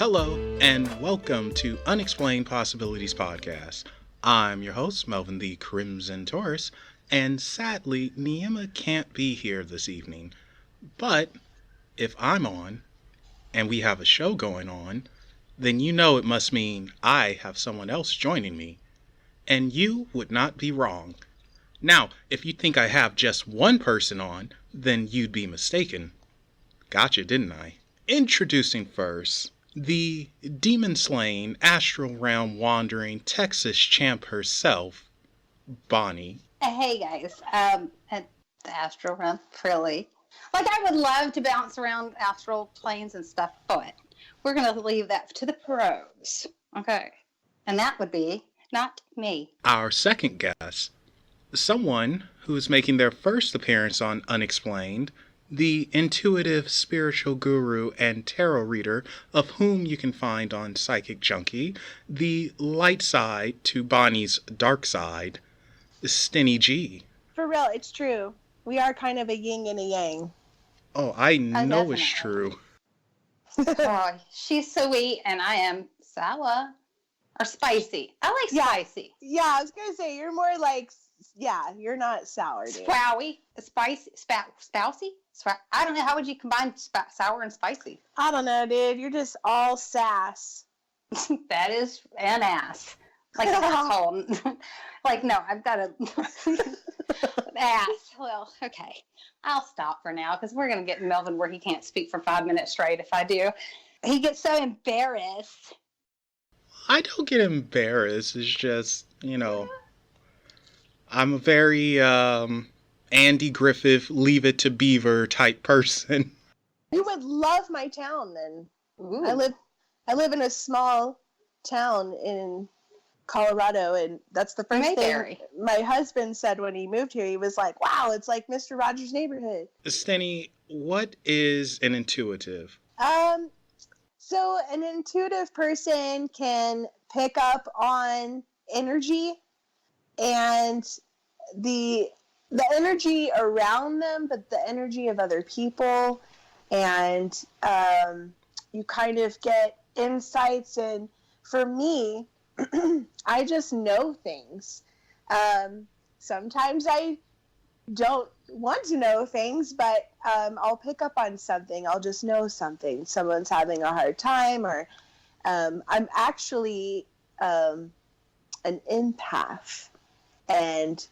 Hello, and welcome to Unexplained Possibilities Podcast. I'm your host, Melvin the Crimson Taurus, and sadly, Niema can't be here this evening. But if I'm on, and we have a show going on, then you know it must mean I have someone else joining me. And you would not be wrong. Now, if you think I have just one person on, then you'd be mistaken. Gotcha, didn't I? Introducing first, the demon-slaying, astral realm wandering Texas champ herself, Bonnie. Hey guys, at the astral realm, really. Like, I would love to bounce around astral planes and stuff, but we're going to leave that to the pros. Okay. And that would be not me. Our second guest, someone who is making their first appearance on Unexplained, the intuitive spiritual guru and tarot reader of whom you can find on Psychic Junkie, the light side to Bonnie's dark side, Stinny G. For real, it's true. We are kind of a yin and a yang. Oh, I know definitely. it's true. Oh, she's sweet and I am sour. Or spicy. I like spicy. Yeah, I was going to say, you're more like, you're not sour, dude. Spowy. Spicy. Spousy? I don't know. How would you combine sour and spicy? I don't know, dude. You're just all sass. That is an ass. Like an asshole. Like, no, I've got an ass. Well, okay. I'll stop for now because we're going to get Melvin where he can't speak for 5 minutes straight if I do. He gets so embarrassed. I don't get embarrassed. It's just, I'm a very Andy Griffith, Leave It to Beaver type person. You would love my town then. Ooh. I live in a small town in Colorado, and that's the first thing my husband said when he moved here. He was like, wow, it's like Mr. Rogers' neighborhood. Stenny, what is an intuitive? So an intuitive person can pick up on energy and the energy around them, but the energy of other people, and you kind of get insights. And for me, I just know things. Sometimes I don't want to know things, but I'll pick up on something. I'll just know something. Someone's having a hard time, or I'm actually an empath, and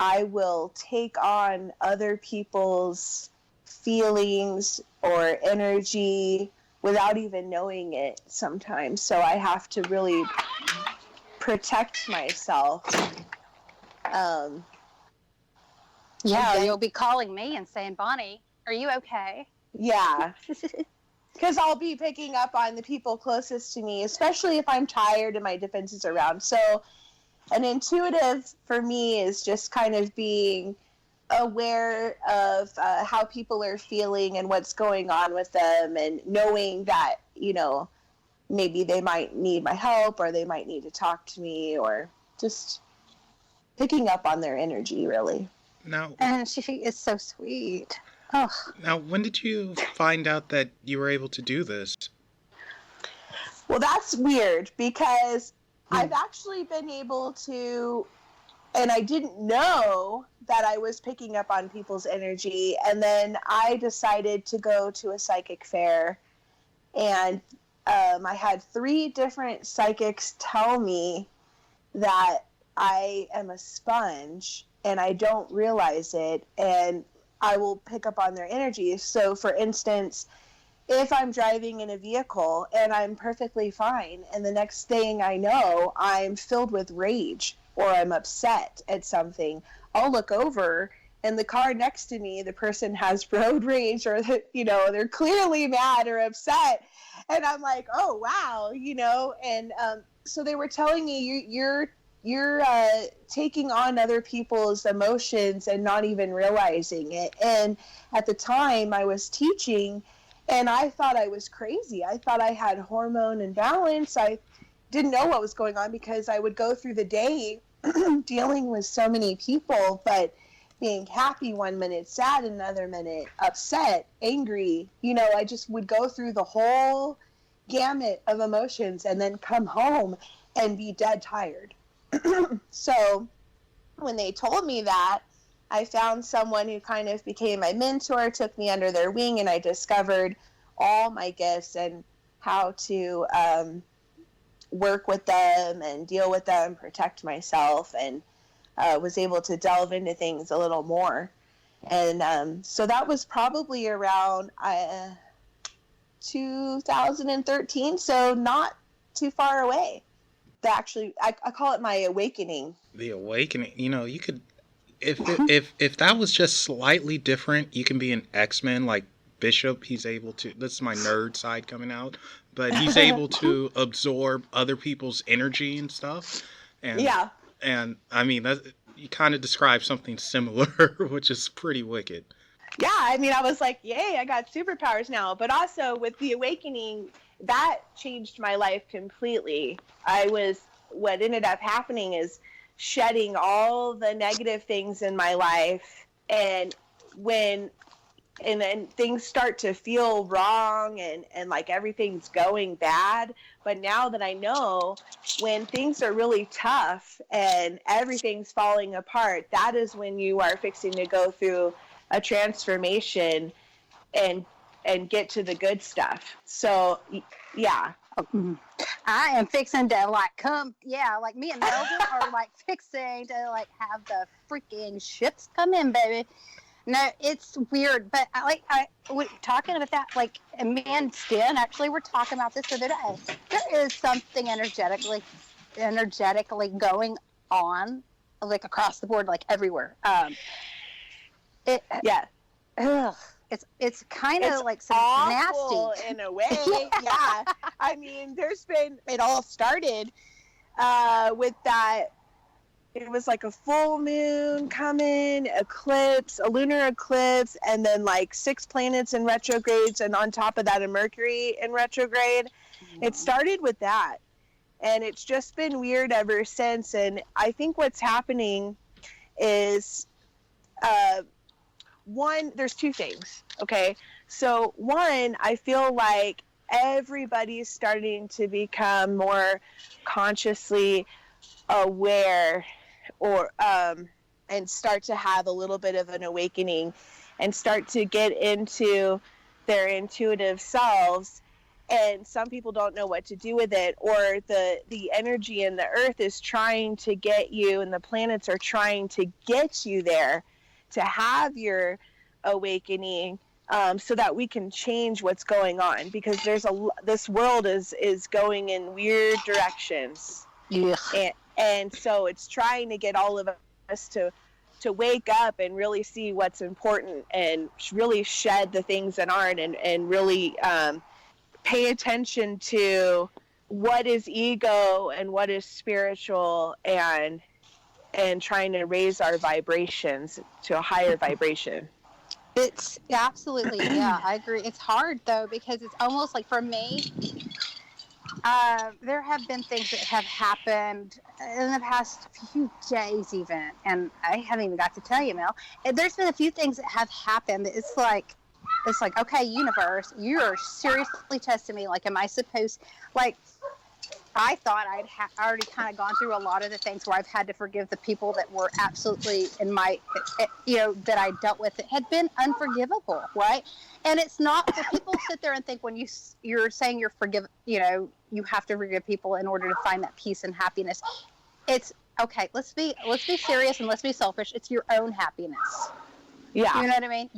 I will take on other people's feelings or energy without even knowing it sometimes. So I have to really protect myself. You'll be calling me and saying, Bonnie, are you okay? Yeah. Because I'll be picking up on the people closest to me, especially if I'm tired and my defenses are around. So an intuitive for me is just kind of being aware of how people are feeling and what's going on with them, and knowing that, maybe they might need my help, or they might need to talk to me, or just picking up on their energy, really. Now, and she is so sweet. Oh. Now, when did you find out that you were able to do this? Well, that's weird, because I've actually been able to, and I didn't know that I was picking up on people's energy. And then I decided to go to a psychic fair, and I had 3 different psychics tell me that I am a sponge and I don't realize it, and I will pick up on their energy. So, for instance, if I'm driving in a vehicle and I'm perfectly fine, and the next thing I know, I'm filled with rage or I'm upset at something, I'll look over, and the car next to me, the person has road rage, or they're clearly mad or upset, and I'm like, oh wow, and so they were telling me you're taking on other people's emotions and not even realizing it. And at the time I was teaching, and I thought I was crazy. I thought I had hormone imbalance. I didn't know what was going on, because I would go through the day dealing with so many people, but being happy one minute, sad another minute, upset, angry. I just would go through the whole gamut of emotions and then come home and be dead tired. So when they told me that, I found someone who kind of became my mentor, took me under their wing, and I discovered all my gifts and how to work with them and deal with them, protect myself, and was able to delve into things a little more. And so that was probably around 2013, so not too far away. Actually, I call it my awakening. The awakening. You know, you could, if that was just slightly different, you can be an X-Men like Bishop. He's able to, this is my nerd side coming out, but he's able to absorb other people's energy and stuff. And, yeah. And I mean, that, you kind of describe something similar, which is pretty wicked. Yeah, I mean, I was like, yay, I got superpowers now. But also with the awakening, that changed my life completely. What ended up happening is shedding all the negative things in my life. And then things start to feel wrong and like everything's going bad. But now that I know, when things are really tough and everything's falling apart, that is when you are fixing to go through a transformation and get to the good stuff. So yeah. I am fixing to like like me and Melvin are like fixing to like have the freaking ships come in, baby. No, it's weird, but we're talking about that, like, me and Stin actually were talking about this the other day. There is something energetically going on, like, across the board, like, everywhere. Yeah. Ugh. It's kind of like some awful nasty in a way. Yeah. I mean, it all started with that. It was like a full moon coming, a lunar eclipse, and then like 6 planets in retrogrades, and on top of that, a Mercury in retrograde. Mm-hmm. It started with that, and it's just been weird ever since. And I think what's happening is, one, there's 2 things, okay? So one, I feel like everybody's starting to become more consciously aware, or and start to have a little bit of an awakening and start to get into their intuitive selves. And some people don't know what to do with it, or the energy in the earth is trying to get you, and the planets are trying to get you there to have your awakening, so that we can change what's going on, because this world is going in weird directions. Yeah. And so it's trying to get all of us to wake up and really see what's important, and really shed the things that aren't, and really pay attention to what is ego and what is spiritual, and trying to raise our vibrations to a higher vibration. It's absolutely, yeah, I agree. It's hard though, because it's almost like, for me, there have been things that have happened in the past few days even, and I haven't even got to tell you, Mel. There's been a few things that have happened. It's like, okay, universe, you are seriously testing me. Like, am I supposed, like, I thought I'd already kind of gone through a lot of the things where I've had to forgive the people that were absolutely in my, that I dealt with that had been unforgivable, right? And it's not, for people sit there and think when you're saying you're you have to forgive people in order to find that peace and happiness. It's okay. Let's be serious and let's be selfish. It's your own happiness. Yeah. You know what I mean?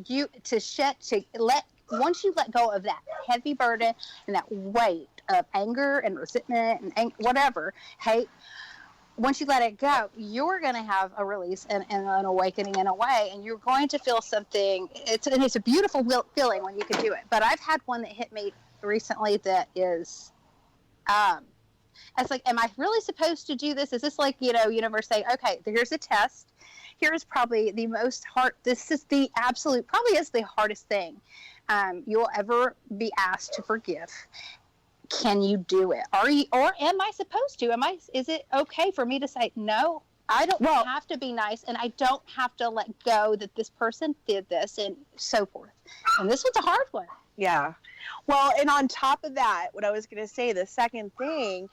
Once you let go of that heavy burden and that weight of anger and resentment and whatever, hate, once you let it go, you're going to have a release and an awakening in a way, and you're going to feel something. It's a beautiful feeling when you can do it. But I've had one that hit me recently that is, it's like, am I really supposed to do this? Is this like, universe saying, okay, here's a test. Here's probably the most hard, this is the absolute, probably is the hardest thing you'll ever be asked to forgive. Can you do it? Or am I supposed to? Is it okay for me to say, no, I don't have to be nice, and I don't have to let go that this person did this, and so forth. And this one's a hard one. Yeah. Well, and on top of that, what I was going to say, the second thing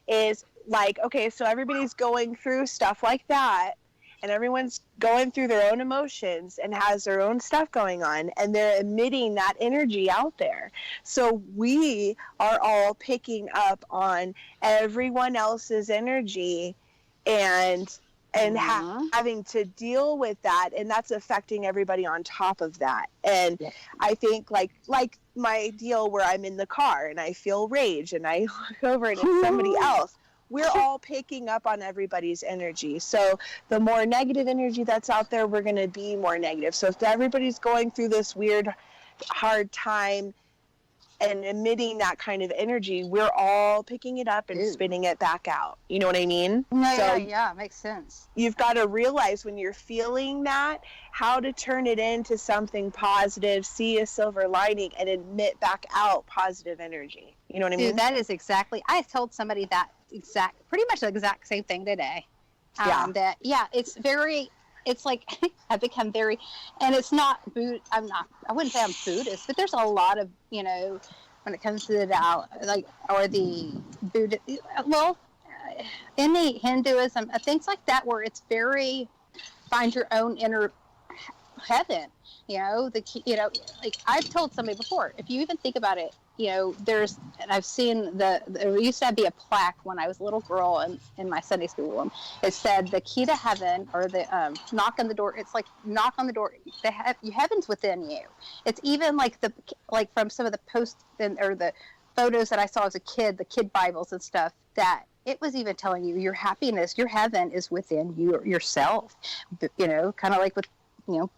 is like, okay, so everybody's going through stuff like that, and everyone's going through their own emotions and has their own stuff going on, and they're emitting that energy out there. So we are all picking up on everyone else's energy and having to deal with that, and that's affecting everybody on top of that. And I think like my deal where I'm in the car and I feel rage and I look over and it's somebody else, we're all picking up on everybody's energy. So the more negative energy that's out there, we're going to be more negative. So if everybody's going through this weird hard time and emitting that kind of energy, we're all picking it up and spitting it back out. You know what I mean? No, so yeah, makes sense. You've got to realize when you're feeling that, how to turn it into something positive, see a silver lining, and emit back out positive energy. You know what I mean? Dude, that is exactly, I told somebody that pretty much the exact same thing today. It's like I've become very, and it's not I wouldn't say I'm Buddhist, but there's a lot of, when it comes to the Tao, or the Buddha, any Hinduism, things like that, where it's very, find your own inner heaven, like I've told somebody before, if you even think about it, and I've seen there used to be a plaque when I was a little girl in my Sunday school room. It said the key to heaven, or the knock on the door. It's like knock on the door. Heaven's within you. It's even like from some of the posts or the photos that I saw as a kid, the kid Bibles and stuff, that it was even telling you your happiness, your heaven is within you yourself. Kind of like with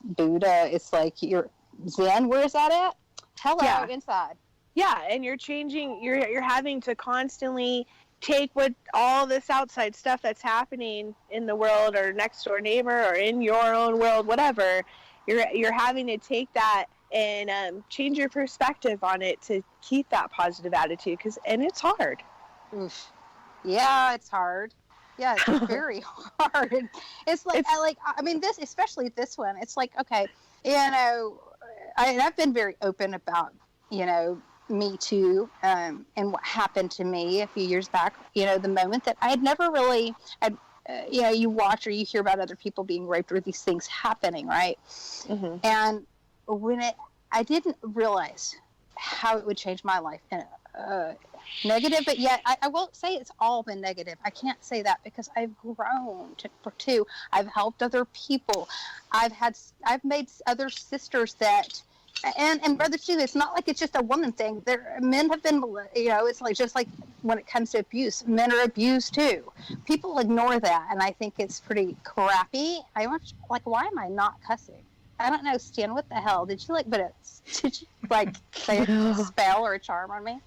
Buddha. It's like your Zen. Where is that at? Hello, inside. Yeah, and you're changing, you're having to constantly take what all this outside stuff that's happening in the world or next door neighbor or in your own world, whatever, you're having to take that and change your perspective on it to keep that positive attitude, and it's hard. Oof. Yeah, it's hard. Yeah, it's very hard. It's like, this, especially this one, it's like, okay, I've been very open about, Me Too, and what happened to me a few years back, the moment that I had never really, you watch or you hear about other people being raped or these things happening, right? Mm-hmm. And when I didn't realize how it would change my life in negative, but yet I won't say it's all been negative. I can't say that because I've grown too. I've helped other people. I've made other sisters that, and brothers too. It's not like it's just a woman thing. Men have been, it's like just like when it comes to abuse, men are abused too. People ignore that, and I think it's pretty crappy. Why am I not cussing? I don't know, Stan. What the hell did you say a spell or a charm on me?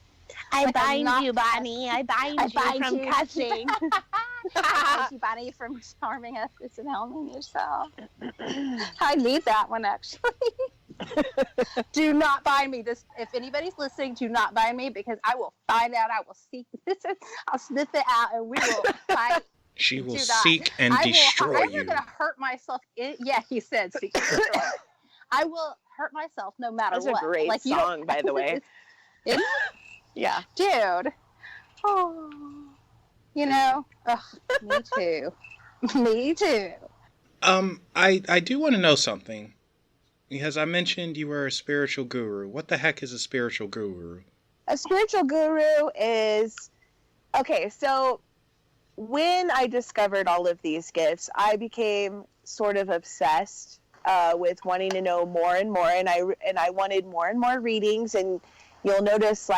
I bind you, Bonnie. I bind you from cussing. I bind you, Bonnie, from charming us and helping yourself. I need that one, actually. Do not bind me. If anybody's listening, do not bind me, because I will find out. I will seek this. I'll sniff it out, and we will fight. She will seek and destroy you. I'm going to hurt myself. He said seek and destroy. I will hurt myself no matter what. That's a great song, by the way. Isn't it? Yeah. Dude. Oh. Me too. Me too. I do want to know something. Because I mentioned you were a spiritual guru. What the heck is a spiritual guru? A spiritual guru is... Okay, so when I discovered all of these gifts, I became sort of obsessed with wanting to know more and more, and I wanted more and more readings. And you'll notice,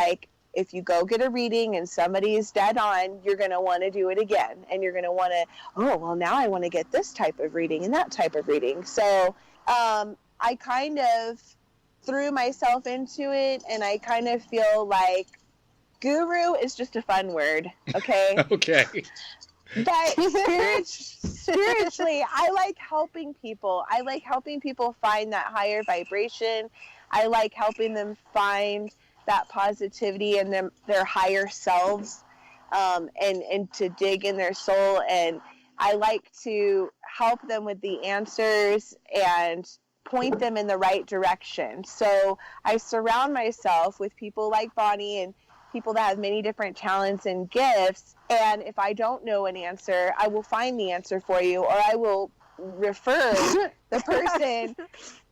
if you go get a reading and somebody is dead on, you're going to want to do it again, and you're going to want to, now I want to get this type of reading and that type of reading. So I kind of threw myself into it, and I kind of feel like guru is just a fun word, okay? Okay. But spiritually, I like helping people. I like helping people find that higher vibration. I like helping them find that positivity in their higher selves, and to dig in their soul. And I like to help them with the answers and point them in the right direction. So I surround myself with people like Bonnie and people that have many different talents and gifts. And if I don't know an answer, I will find the answer for you, or I will refer the person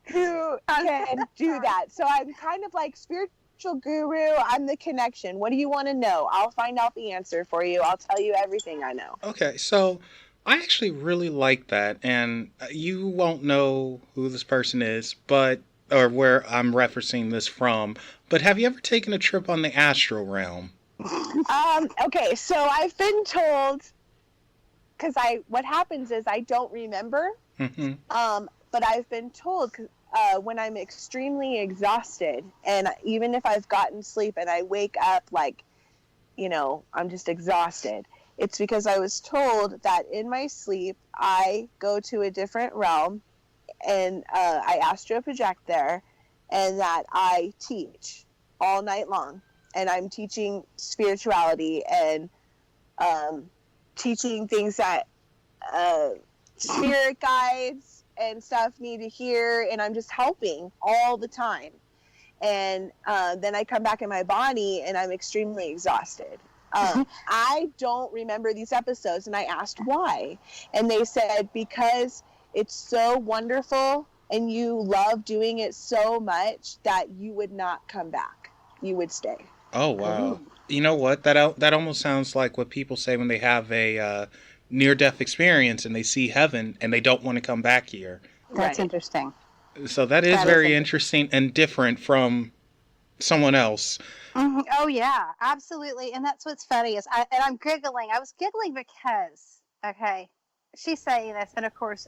who can do that. So I'm kind of like spiritual guru. I'm the connection. What do you want to know? I'll find out the answer for you. I'll tell you everything I know. Okay, so I actually really like that, and you won't know who this person is, or where I'm referencing this from, but have you ever taken a trip on the astral realm? Okay, so I've been told, because what happens is I don't remember, but I've been told when I'm extremely exhausted, and even if I've gotten sleep and I wake up like, I'm just exhausted, it's because I was told that in my sleep, I go to a different realm and I astral project there, and that I teach all night long. And I'm teaching spirituality and teaching things that spirit guides and stuff need to hear. And I'm just helping all the time. And then I come back in my body and I'm extremely exhausted. I don't remember these episodes, and I asked why. And they said, because it's so wonderful and you love doing it so much that you would not come back. You would stay. Oh, wow. Ooh. You know what? That almost sounds like what people say when they have a near-death experience and they see heaven and they don't want to come back here. That's interesting. So that is very interesting and different from someone else. Mm-hmm. Oh, yeah, absolutely. And that's what's funny is I'm giggling. I was giggling because, okay, she's saying this, and of course,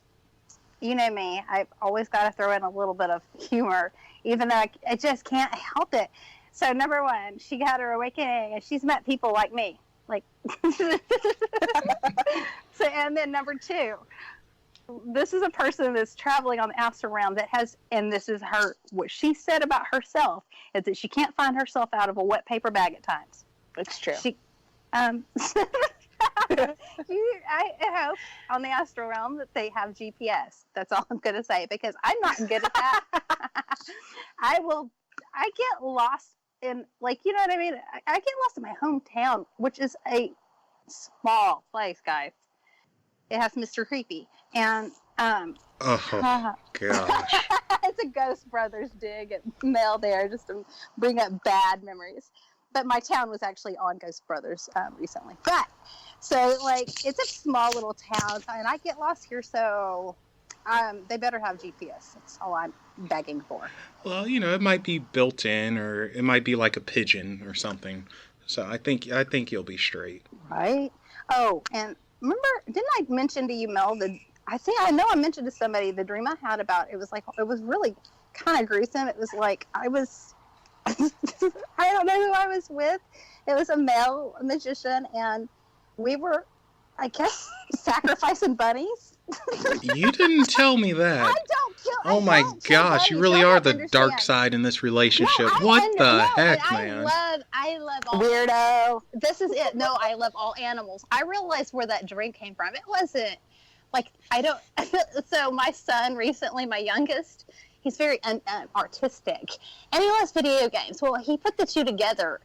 you know me, I've always got to throw in a little bit of humor, even though I just can't help it. So number one, she had her awakening, and she's met people like me, like. So, and then number two, this is a person that's traveling on the astral realm that has, and this is what she said about herself is that she can't find herself out of a wet paper bag at times. It's true. I hope on the astral realm that they have GPS. That's all I'm going to say, because I'm not good at that. I get lost in, like, you know what I mean? I get lost in my hometown, which is a small place, guys. It has Mr. Creepy. And, oh, gosh. It's a Ghost Brothers dig at Mel there just to bring up bad memories. But my town was actually on Ghost Brothers recently. But, so, like, it's a small little town, and I get lost here, so they better have GPS. That's all I'm begging for. Well, it might be built in, or it might be like a pigeon or something. So I think you'll be straight. Right? Oh, and remember, didn't I mention to you, Mel, I know I mentioned to somebody the dream I had about, it was really kind of gruesome. It was like, I don't know who I was with. It was a male magician, and we were, I guess, sacrificing bunnies. You didn't tell me that. I don't kill. Oh my gosh, you really are the dark side in this relationship. What the heck, man? I love all weirdo. This is it. No, I love all animals. I realized where that drink came from. It wasn't like so my son recently, my youngest, he's very artistic, and he loves video games. Well, he put the two together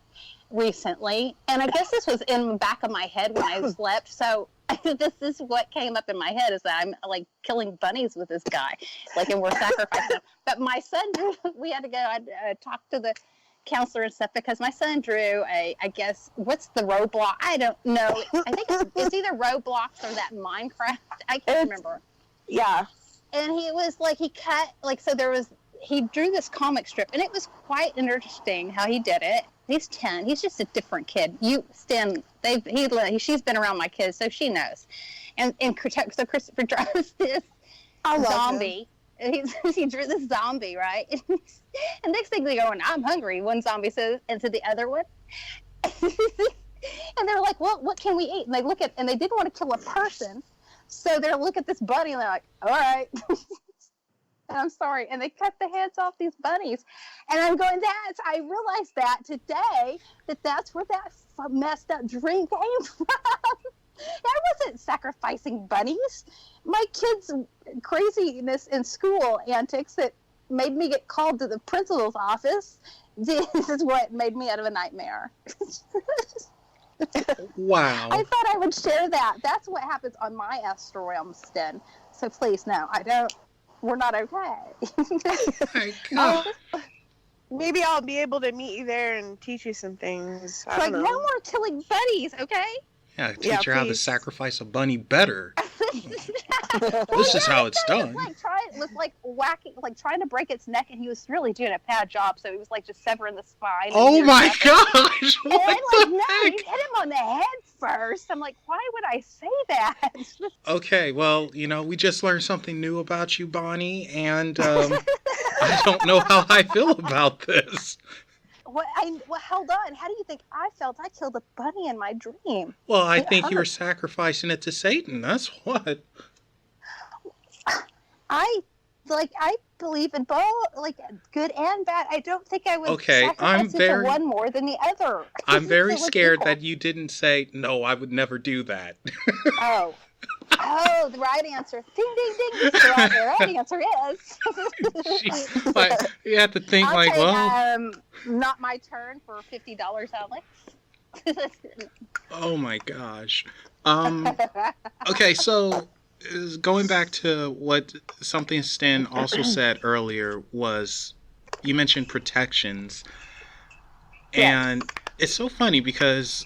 recently, and I guess this was in the back of my head when I slept. So this is what came up in my head, is that I'm like killing bunnies with this guy, like, and we're sacrificing them. But my son, we had to go. I talked to the counselor and stuff, because my son drew I guess, what's the roadblock? I don't know. I think it's either Roblox or that Minecraft. I can't remember. Yeah. And he was like, he cut, like, so he drew this comic strip, and it was quite interesting how he did it. He's 10. He's just a different kid. She's been around my kids, so she knows. And so Christopher draws this zombie. He drew this zombie, right? And next thing they're going, I'm hungry, one zombie says, and to the other one. And they're like, well, what can we eat? And they look at, and they didn't want to kill a person. So they look at this bunny, and they're like, all right. And I'm sorry. And they cut the heads off these bunnies. And I'm going, I realized that today, that's where that messed up drink came from. I wasn't sacrificing bunnies. My kids' craziness in school antics that made me get called to the principal's office. This is what made me out of a nightmare. Wow. I thought I would share that. That's what happens on my astral realm, Sten. So please, no, I don't. We're not okay. My God. Maybe I'll be able to meet you there and teach you some things. I Like, don't no know. more killing bunnies, okay? Yeah, teach her how to please. sacrifice a bunny better. This is how it's done. Was like whacking, like trying to break its neck, and he was really doing a bad job. So he was like just severing the spine. Oh my gosh! And What I'm like, the no, heck? you hit him on the head first. I'm like, why would I say that? Okay, well, we just learned something new about you, Bonnie, and I don't know how I feel about this. Well, hold on. How do you think I felt? I killed a bunny in my dream. Well, I It think you were hurt. sacrificing it to Satan. That's what. I believe in both, like good and bad. I don't think I would Okay, sacrifice it to one more than the other. I'm very It was scared equal. that you didn't say, no, I would never do that. Oh, the right answer. Ding, ding, ding. The right answer is. Jeez, like, you have to think I'll like, take, well, not my turn for $50, Alex. oh my gosh. Okay, so going back to what something Stan also said earlier was, you mentioned protections. And it's so funny because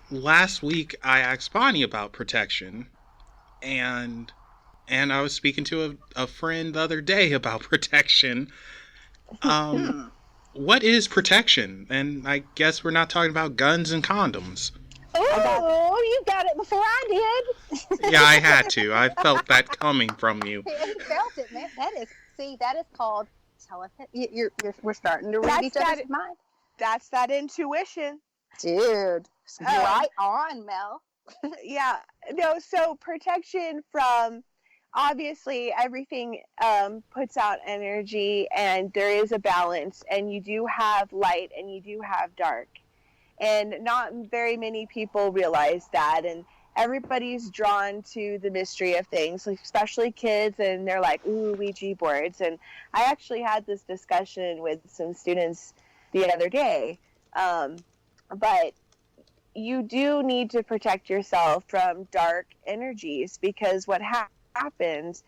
last week I asked Bonnie about protection, and I was speaking to a friend the other day about protection. What is protection? And I guess we're not talking about guns and condoms. Oh, you got it before I did. Yeah, I had to. I felt that coming from you. You felt it, man. That is called telepathy. We're starting to read each other's mind. That's that intuition. Dude, right on, Mel. Yeah. No, so protection from, obviously everything puts out energy, and there is a balance, and you do have light and you do have dark. And not very many people realize that, and everybody's drawn to the mystery of things, especially kids, and they're like, ooh, Ouija boards. And I actually had this discussion with some students the other day, but you do need to protect yourself from dark energies, because what happens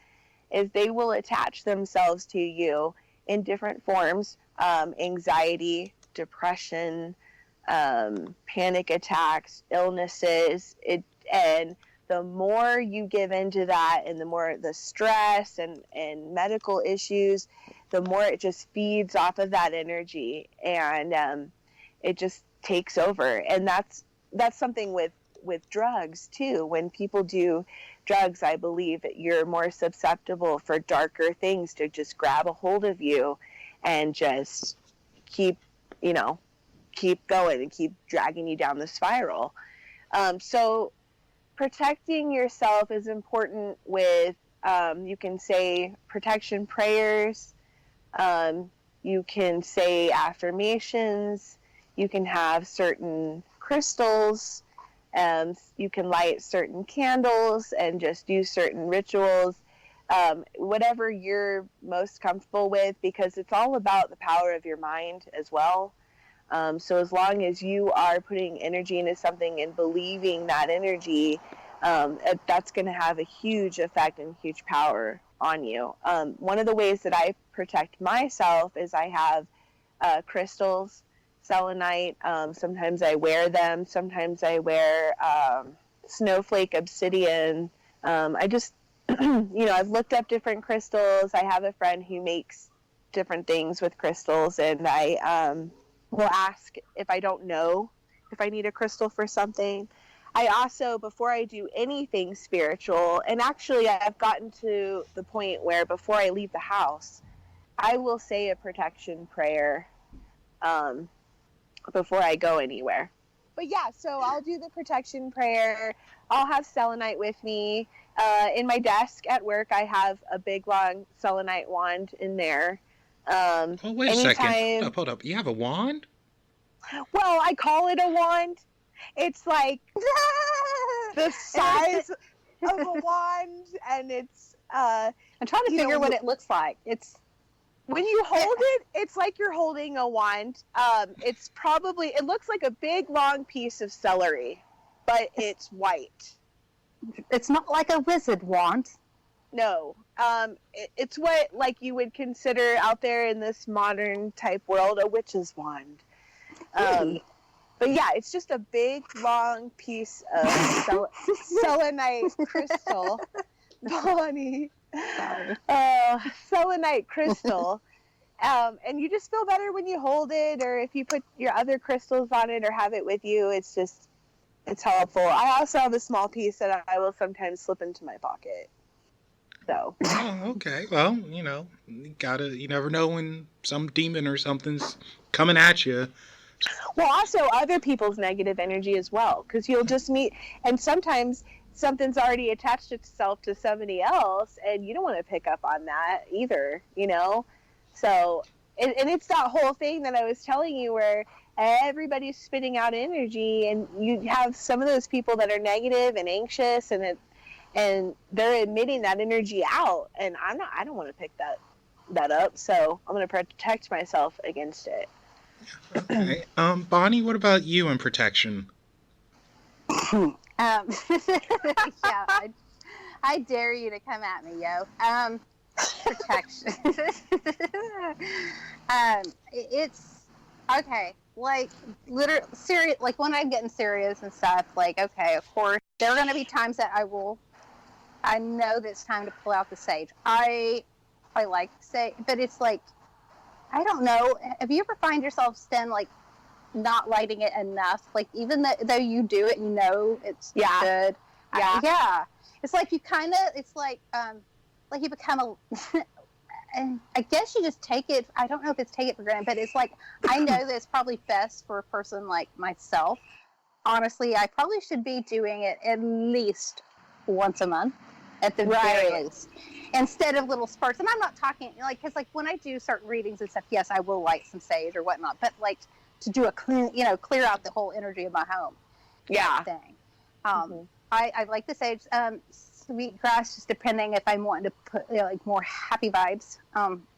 is they will attach themselves to you in different forms, anxiety, depression, panic attacks, illnesses, and the more you give into that, and the more the stress and medical issues, the more it just feeds off of that energy, and it just takes over. And that's something with drugs too. When people do drugs, I believe that you're more susceptible for darker things to just grab a hold of you and just keep going and keep dragging you down the spiral. So protecting yourself is important with, you can say protection prayers, you can say affirmations, you can have certain crystals, you can light certain candles and just do certain rituals, whatever you're most comfortable with, because it's all about the power of your mind as well. So as long as you are putting energy into something and believing that energy, that's going to have a huge effect and huge power on you. One of the ways that I protect myself is I have crystals, selenite. Sometimes I wear them. Sometimes I wear snowflake obsidian. I just, I've looked up different crystals. I have a friend who makes different things with crystals, and I will ask if I don't know if I need a crystal for something. I also, before I do anything spiritual, and actually I've gotten to the point where before I leave the house, I will say a protection prayer before I go anywhere. But yeah, so I'll do the protection prayer. I'll have selenite with me. In my desk at work, I have a big, long selenite wand in there. Oh, wait a second. Hold up. You have a wand? Well, I call it a wand. It's like the size of a wand, and it's I'm trying to figure what it looks like. It's when you hold it, it's like you're holding a wand. It looks like a big long piece of celery, but it's white. It's not like a wizard wand. No. It's what like you would consider out there in this modern type world a witch's wand. But yeah, it's just a big long piece of selenite crystal. Bonnie. Selenite crystal. And you just feel better when you hold it, or if you put your other crystals on it or have it with you. It's helpful. I also have a small piece that I will sometimes slip into my pocket. So. Oh, okay. Well, you never know when some demon or something's coming at you. Well, also other people's negative energy as well, because you'll just meet, and sometimes something's already attached itself to somebody else, and you don't want to pick up on that either, So, and it's that whole thing that I was telling you where everybody's spitting out energy, and you have some of those people that are negative and anxious, and they're emitting that energy out, and I don't want to pick that up, so I'm going to protect myself against it. Okay. Bonnie, what about you and protection? Yeah, I dare you to come at me, yo. Protection. It's okay. Like literally serious. Like when I'm getting serious and stuff. Like okay, of course there are going to be times that I know that it's time to pull out the sage. I like to say, but it's like. I don't know. Have you ever find yourself then like not lighting it enough? Like even though you do it, it's good. Yeah. It's like you kind of. It's like you become a. And I guess you just take it. I don't know if it's take it for granted, but it's like I know that it's probably best for a person like myself. Honestly, I probably should be doing it at least once a month, at the very least. Instead of little sparks, and I'm not talking because when I do certain readings and stuff, yes, I will light some sage or whatnot, but like to do a clean, clear out the whole energy of my home. Yeah. Thing. I like the sage, sweetgrass, just depending if I'm wanting to put more happy vibes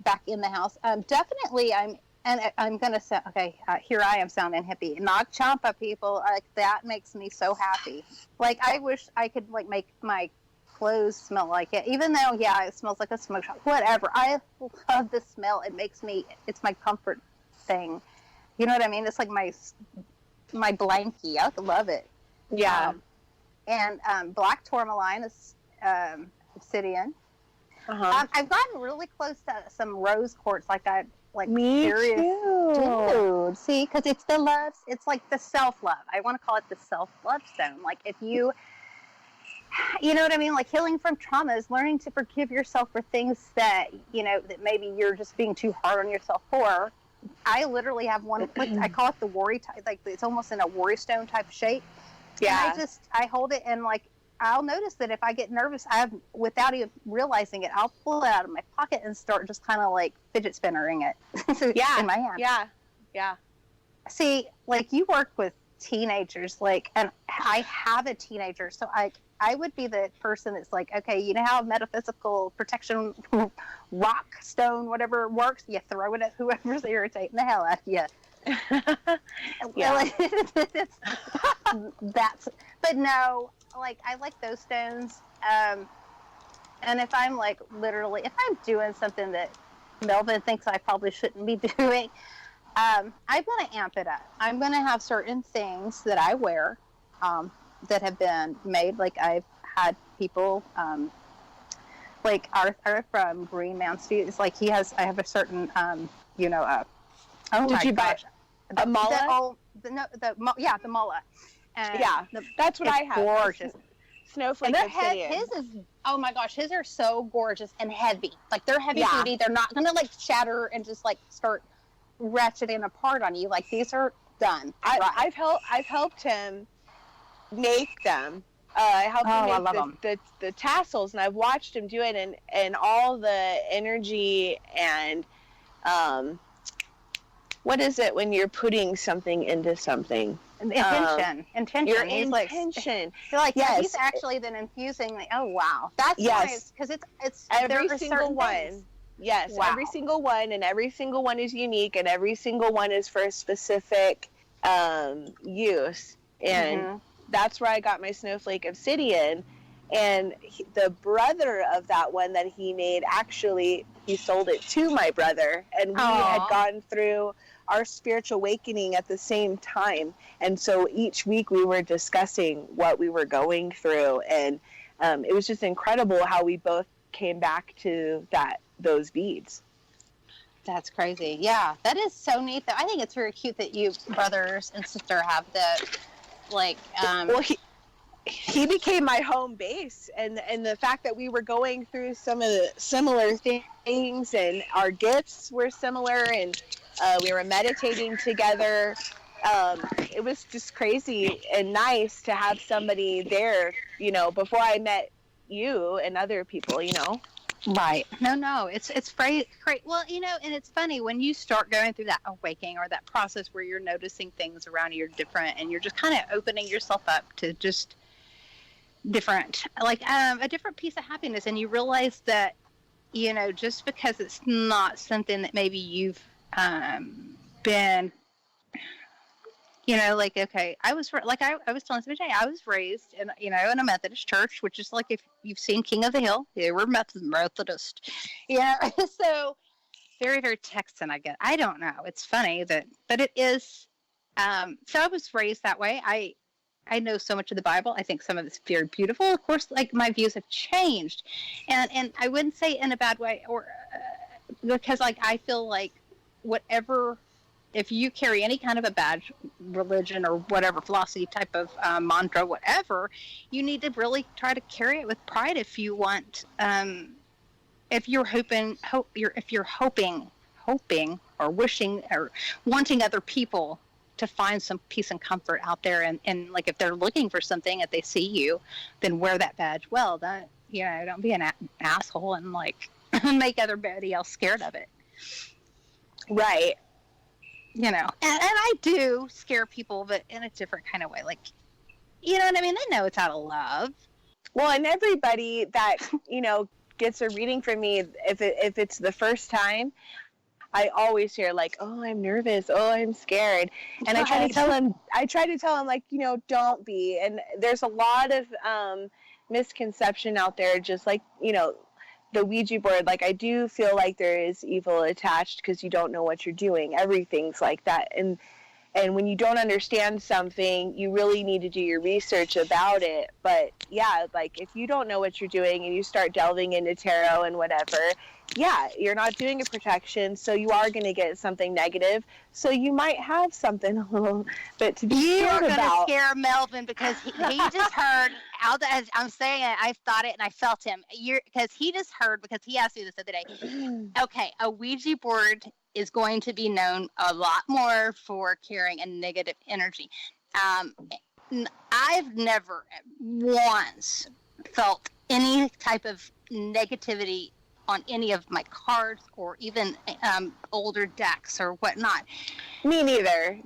back in the house. Definitely, I'm gonna say okay. Here I am sounding hippie. Nag Champa, people, like that makes me so happy. Like I wish I could make my clothes smell like it, even though it smells like a smoke shop, whatever. I love the smell. It's my comfort thing, you know what I mean? It's like my blankie. I love it. And black tourmaline is obsidian. I've gotten really close to some rose quartz like that, like me serious too. Dude, see, because it's the love, it's like the self-love. I want to call it the self-love stone. Like if you know what I mean? Like healing from trauma is learning to forgive yourself for things that, that maybe you're just being too hard on yourself for. I literally have one, I call it the worry type, like it's almost in a worry stone type of shape. Yeah. And I hold it and like, I'll notice that if I get nervous, without even realizing it, I'll pull it out of my pocket and start just kind of like fidget spinnering it in my hand. Yeah. See, like you work with teenagers, and I have a teenager, so I would be the person that's like, okay, you know how metaphysical protection rock, stone, whatever works? You throw it at whoever's irritating the hell out of you. But no, like I like those stones. And if I'm if I'm doing something that Melvin thinks I probably shouldn't be doing, I'm going to amp it up. I'm going to have certain things that I wear that have been made. Like I've had people, like Arthur from Green Man Studios. Like I have a certain, Did you buy a mala? The mala. That's what I have. Gorgeous. Snowflake obsidian. His is, oh my gosh, his are so gorgeous and heavy. Like they're heavy duty. They're not going to shatter and just start ratcheting apart on you. Like these are done. I've helped him make them. I helped him make the tassels, and I've watched him do it, and all the energy and what is it when you're putting something into something? Intention. Your He's intention. like Yes. he's actually been infusing. Like, oh wow, that's Yes. nice because it's Every there are single certain one. things. Yes, Wow. every single one, and every single one is unique, and every single one is for a specific use. And that's where I got my snowflake obsidian. And the brother of that one that he made, actually, he sold it to my brother. And we had gone through our spiritual awakening at the same time. And so each week we were discussing what we were going through. And it was just incredible how we both came back to those beads. That's crazy. Yeah, that is so neat. Though I think it's very cute that you brothers and sister have the like. Well, he became my home base, and the fact that we were going through some of the similar things, and our gifts were similar, and we were meditating together. It was just crazy and nice to have somebody there, before I met you and other people, Right. No, it's great. Well, and it's funny when you start going through that awakening or that process where you're noticing things around you are different, and you're just kind of opening yourself up to just different, like a different piece of happiness, and you realize that just because it's not something that maybe you've been like, okay, I was telling somebody today, I was raised in in a Methodist church, which is like, if you've seen King of the Hill, they were Methodist, so very, very Texan, I guess. I don't know, it's funny but it is. So I was raised that way. I know so much of the Bible. I think some of it's very beautiful. Of course, like, my views have changed, and I wouldn't say in a bad way, or because, like, I feel like whatever, if you carry any kind of a badge, religion or whatever, philosophy type of mantra, whatever, you need to really try to carry it with pride if you want. If you're hoping or wishing or wanting other people to find some peace and comfort out there, and like, if they're looking for something, if they see you, then wear that badge well. That don't be an asshole and like make everybody else scared of it. Right. And I do scare people, but in a different kind of way. Like, you know what I mean? They know it's out of love. Well, and everybody that gets a reading from me, if it's the first time, I always hear like, oh, I'm nervous, oh, I'm scared, and I try to tell them like, don't be. And there's a lot of misconception out there, just like the Ouija board. Like, I do feel like there is evil attached because you don't know what you're doing. Everything's like that, and when you don't understand something, you really need to do your research about it. But yeah, like, if you don't know what you're doing and you start delving into tarot and whatever, yeah, you're not doing a protection, so you are going to get something negative. So you might have something a little bit to be scared about. You are going to scare Melvin because he just heard, as I'm saying it, I thought it and I felt him. Because he just heard, because he asked me this the other day. Okay, a Ouija board is going to be known a lot more for carrying a negative energy. I've never once felt any type of negativity on any of my cards or even older decks or whatnot. Me neither.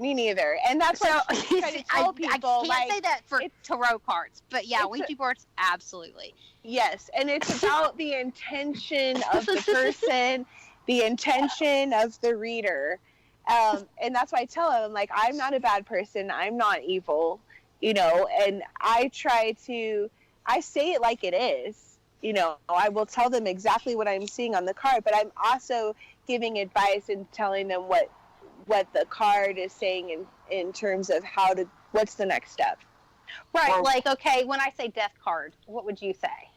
And that's why I try to tell people. I can't say that for tarot cards, but yeah, Ouija boards, absolutely. Yes, and it's about the intention of the person, the intention of the reader. And that's why I tell them, like, I'm not a bad person. I'm not evil, and I say it like it is. I will tell them exactly what I'm seeing on the card, but I'm also giving advice and telling them what the card is saying in terms of what's the next step. Right. Like, okay, when I say death card, what would you say?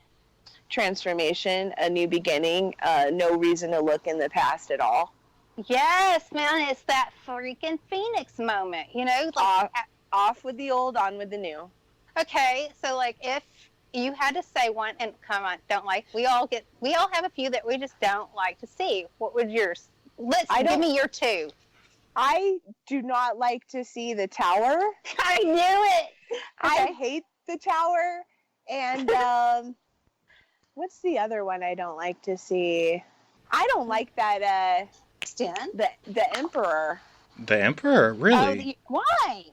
Transformation, a new beginning, no reason to look in the past at all. Yes, man, it's that freaking Phoenix moment, like, off with the old, on with the new. Okay, so like, if you had to say one, and come on, don't like, we all have a few that we just don't like to see. What would yours? Give me your two. I do not like to see the tower. I knew it. Okay. I hate the tower. And what's the other one I don't like to see? I don't like that the Emperor. The Emperor, really? Why?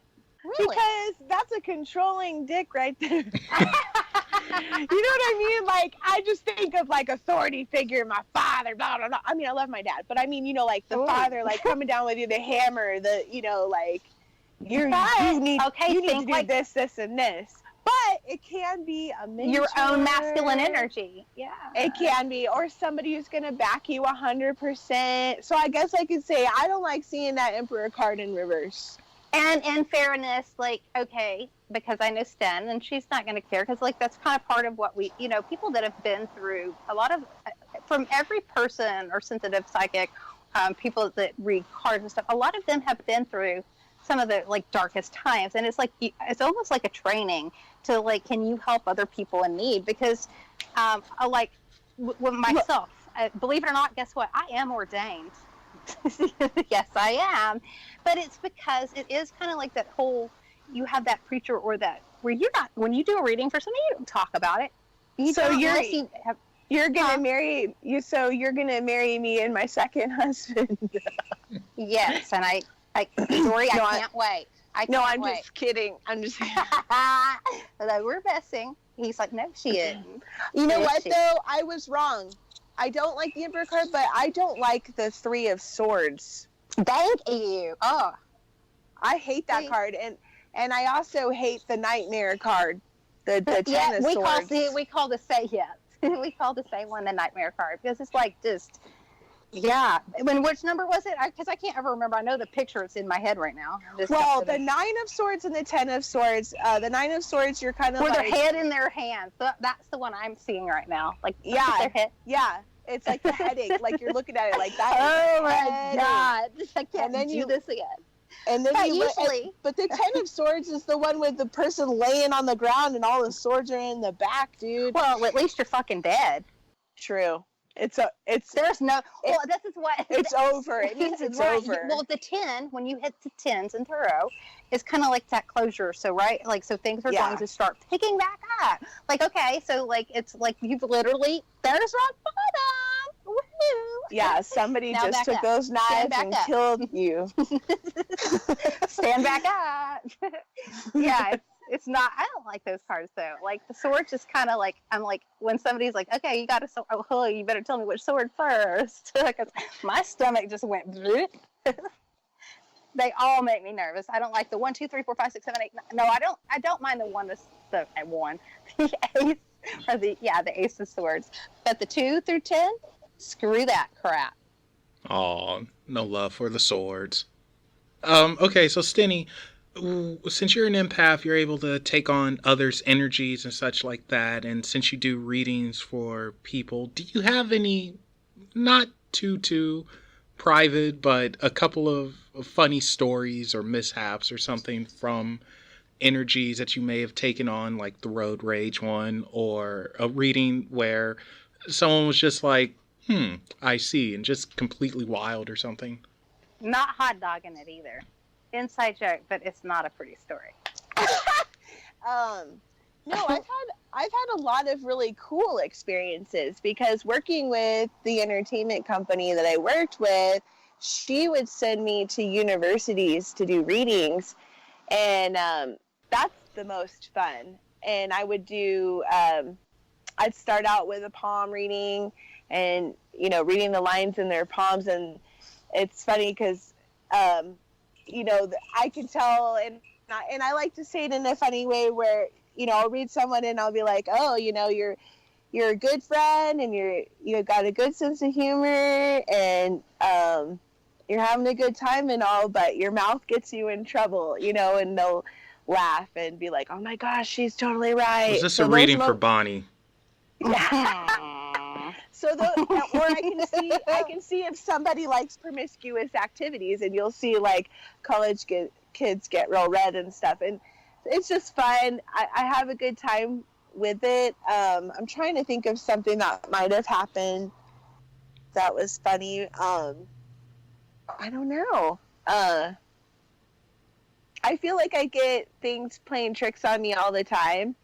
Really? Because that's a controlling dick right there. You know what I mean? Like, I just think of, like, authority figure, my father, blah, blah, blah. I mean, I love my dad, but I mean, you know, like, the father, like, coming down with you, the hammer, the, you know, like, you need to do like, this, and this. But it can be a mentor. Your own masculine energy. Yeah. It can be. Or somebody who's going to back you 100%. So I guess I could say I don't like seeing that Emperor card in reverse. And in fairness, like, okay, because I know Sten, and she's not going to care, because, like, that's kind of part of what we, you know, people that have been through a lot of, from every person or sensitive psychic, people that read cards and stuff, a lot of them have been through some of the, like, darkest times. And it's like, it's almost like a training to, like, can you help other people in need? Because, like, with myself, believe it or not, guess what? I am ordained. Yes, I am. But it's because it is kind of like that whole, you have that preacher or that, where you're not, when you do a reading for somebody, you don't talk about it. You're gonna marry you, so you're gonna marry me and my second husband. Yes, and I Dory, I can't wait. I'm just kidding. I'm just like, we're messing. He's like, no, she isn't. You know what, though? I was wrong. I don't like the Emperor card, but I don't like the Three of Swords. Thank you. Oh, I hate that card, and I also hate the Nightmare card, the Ten of Swords. We call the same one the Nightmare card, because it's like just, yeah. Which number was it? Because I can't ever remember. I know the picture. It's in my head right now. The Nine of Swords and the Ten of Swords. The Nine of Swords, you're kind of with like, their head in their hands. That's the one I'm seeing right now. Like, yeah, their head. Yeah. It's like the headache. Like, you're looking at it like that. Oh my God! I can't do this again. And then but the Ten of Swords is the one with the person laying on the ground and all the swords are in the back, dude. Well, at least you're fucking dead. True. This is what it's over. It means it's over. Well, the 10, when you hit the 10s in tarot, is kind of like that closure. So, right, like, so things are going to start picking back up. Like, okay, so, like, it's like you've literally, there's rock bottom. Woohoo! Yeah, somebody just took those knives and killed you. Stand back up. Yeah, it's not, I don't like those cards, though. Like, the sword just kind of like, I'm like, when somebody's like, okay, you got a sword, oh, you better tell me which sword first. Because my stomach just went, they all make me nervous. I don't like the 1, 2, 3, 4, 5, 6, 7, 8, 9. No, I don't mind the one, the one, the ace, or the ace of swords. But the 2 through 10, screw that crap. Aw, no love for the swords. Okay, so Stinny, since you're an empath, you're able to take on others' energies and such like that. And since you do readings for people, do you have any, not too private, but a couple of funny stories or mishaps or something from energies that you may have taken on, like the road rage one, or a reading where someone was just like, I see, and just completely wild or something? Not hot dogging it either. Inside joke, but it's not a pretty story. No, I've had a lot of really cool experiences, because working with the entertainment company that I worked with, she would send me to universities to do readings, and that's the most fun. And I would do, I'd start out with a palm reading, and reading the lines in their palms, and it's funny because I can tell, and I like to say it in a funny way where, I'll read someone and I'll be like, oh, you're a good friend, and you got a good sense of humor, and you're having a good time and all, but your mouth gets you in trouble, and they'll laugh and be like, oh my gosh, she's totally right. Was this a reading for Bonnie? So or I can see if somebody likes promiscuous activities, and you'll see like college kids get real red and stuff, and it's just fun. I have a good time with it. I'm trying to think of something that might have happened that was funny. I don't know. I feel like I get things playing tricks on me all the time.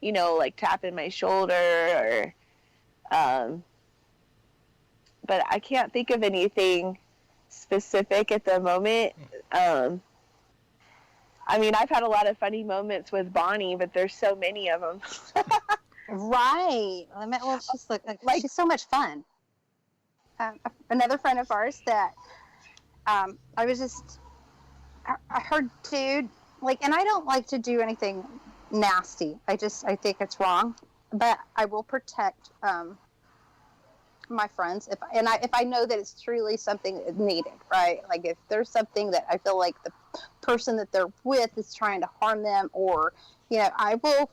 Like tapping my shoulder, or but I can't think of anything specific at the moment. I mean, I've had a lot of funny moments with Bonnie, but there's so many of them. Right. I mean, well, she's like she's so much fun. Another friend of ours that I heard dude, like, and I don't like to do anything nasty. I think it's wrong, but I will protect my friends if I know that it's truly something needed, right? Like if there's something that I feel like the person that they're with is trying to harm them, or I will.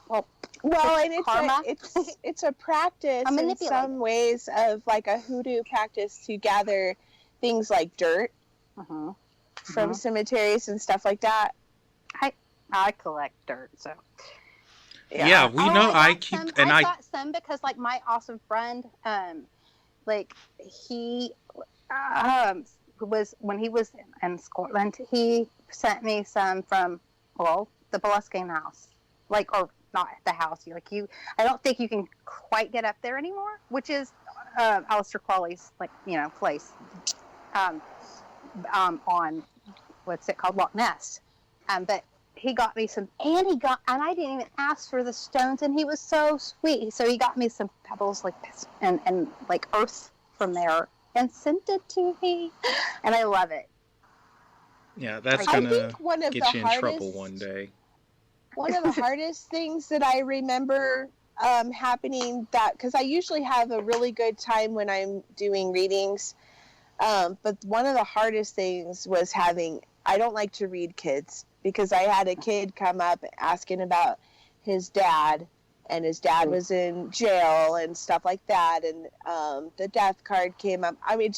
Well, and karma. it's a practice in some ways of like a hoodoo practice to gather things like dirt from cemeteries and stuff like that. I collect dirt, so. Yeah, we know. I got some because, like, my awesome friend, like, he was, when he was in Scotland, he sent me some from, the Beluskin house. Like, or not the house. I don't think you can quite get up there anymore, which is Aleister Crowley's, like, place on, what's it called, Loch Ness. But he got me some, and I didn't even ask for the stones, and he was so sweet. So he got me some pebbles, like, and like earth from there, and sent it to me, and I love it. Yeah, that's gonna get you in trouble one day. One of the hardest things that I remember happening, because I usually have a really good time when I'm doing readings, but one of the hardest things was I don't like to read kids, because I had a kid come up asking about his dad, and his dad was in jail and stuff like that, and the death card came up. I mean,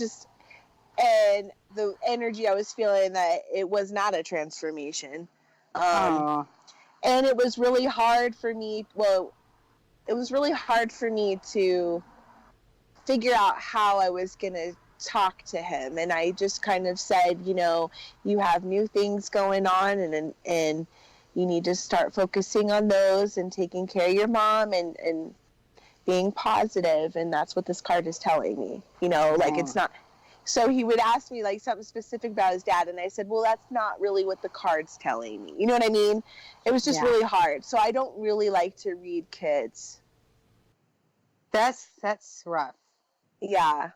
and the energy I was feeling, that it was not a transformation. And it was really hard for me, to figure out how I was going to talk to him. And I just kind of said, you have new things going on, and you need to start focusing on those and taking care of your mom and being positive. And that's what this card is telling me, it's not. So he would ask me like something specific about his dad, and I said, well, that's not really what the card's telling me. You know what I mean? It was just really hard. So I don't really like to read kids. That's rough. Yeah.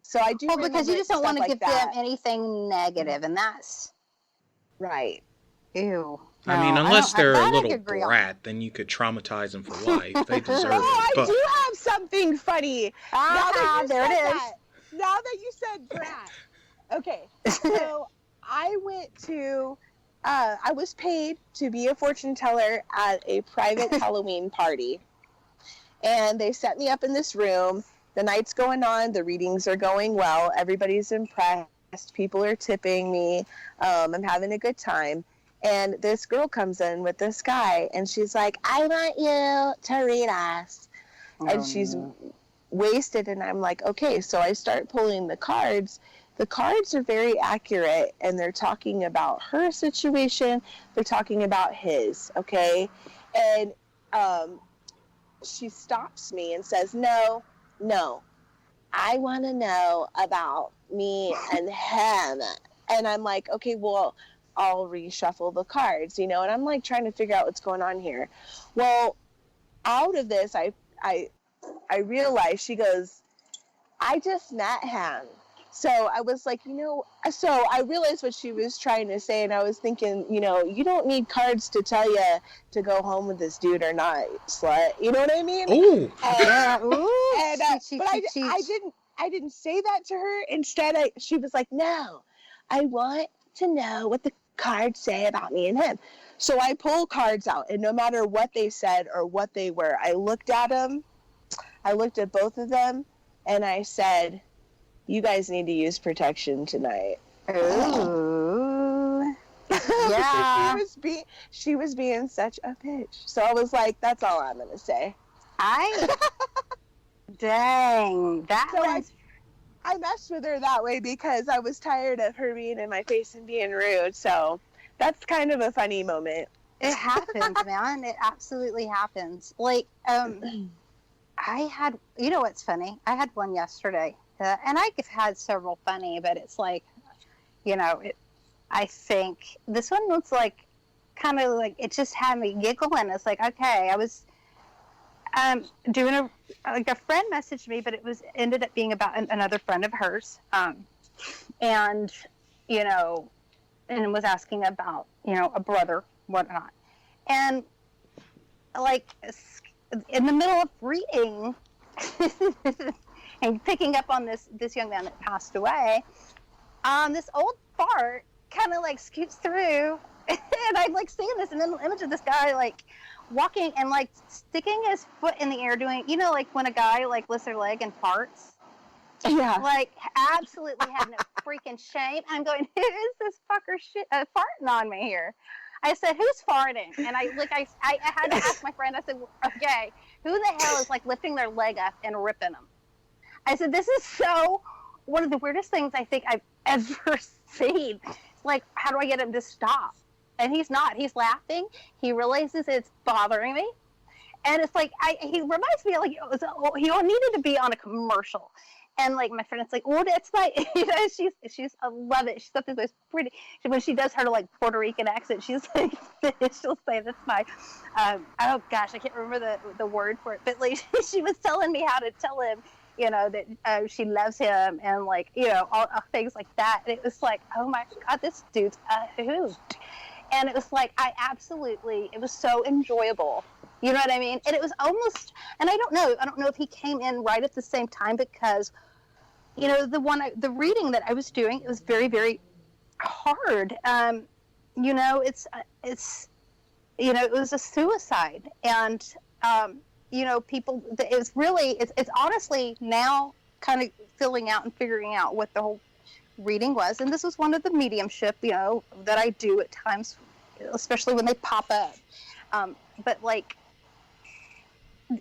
So I do. Well, because you just don't want to give them anything negative, and that's right. Ew. I mean, unless they're a little brat, then you could traumatize them for life. They deserve it. I do have something funny. There it is. Now that you said brat. Okay, so I went to, I was paid to be a fortune teller at a private Halloween party. And they set me up in this room. The night's going on. The readings are going well. Everybody's impressed. People are tipping me. I'm having a good time. And this girl comes in with this guy, and she's like, I want you to read us. And she's wasted, and I'm like, okay. So I start pulling the cards. The cards are very accurate, and they're talking about her situation. They're talking about his, okay? And she stops me and says, no, I want to know about me and him. And I'm like, okay, well, I'll reshuffle the cards, and I'm like trying to figure out what's going on here. Well, out of this, I realized, she goes, I just met him. So I was like, so I realized what she was trying to say, and I was thinking, you don't need cards to tell you to go home with this dude or not, slut. You know what I mean? Ooh. But I didn't say that to her. Instead, she was like, no, I want to know what the cards say about me and him. So I pull cards out, and no matter what they said or what they were, I looked at them. I looked at both of them, and I said, you guys need to use protection tonight. Ooh. Yeah. She was being such a bitch. So I was like, that's all I'm going to say. Dang. I messed with her that way because I was tired of her being in my face and being rude. So that's kind of a funny moment. It happens, man. It absolutely happens. Like, I had, what's funny? I had one yesterday, and I've had several funny, but it's like, I think this one was like kind of like it just had me giggling. It's like, okay, I was doing a friend messaged me, but it was ended up being about another friend of hers, and you know, and was asking about a brother, whatnot, and like in the middle of reading and picking up on this young man that passed away, this old fart kind of like scoots through, and I'm like seeing this and then the image of this guy like walking and like sticking his foot in the air, doing like when a guy like lifts their leg and farts. Yeah. Like absolutely had no freaking shame. I'm going, who is this fucker farting on me here? I said, who's farting? And I had to ask my friend. I said, okay, who the hell is like lifting their leg up and ripping them? I said, this is so one of the weirdest things I think I've ever seen. Like, how do I get him to stop? And he's not. He's laughing. He realizes it's bothering me. And it's like, he reminds me of like, he needed to be on a commercial. And like my friend, it's like, oh, that's my, she's, I love it. She's something that's pretty. When she does her like Puerto Rican accent, she's like, she'll say, that's my, oh gosh, I can't remember the word for it. But like, she was telling me how to tell him, that she loves him and like, all things like that. And it was like, oh my God, this dude's a hoot. And it was like, it was so enjoyable. You know what I mean? And it was almost, and I don't know if he came in right at the same time because, the reading that I was doing, it was very, very hard. It was a suicide, and people. It's honestly now kind of filling out and figuring out what the whole reading was, and this was one of the mediumship, that I do at times, especially when they pop up. But like,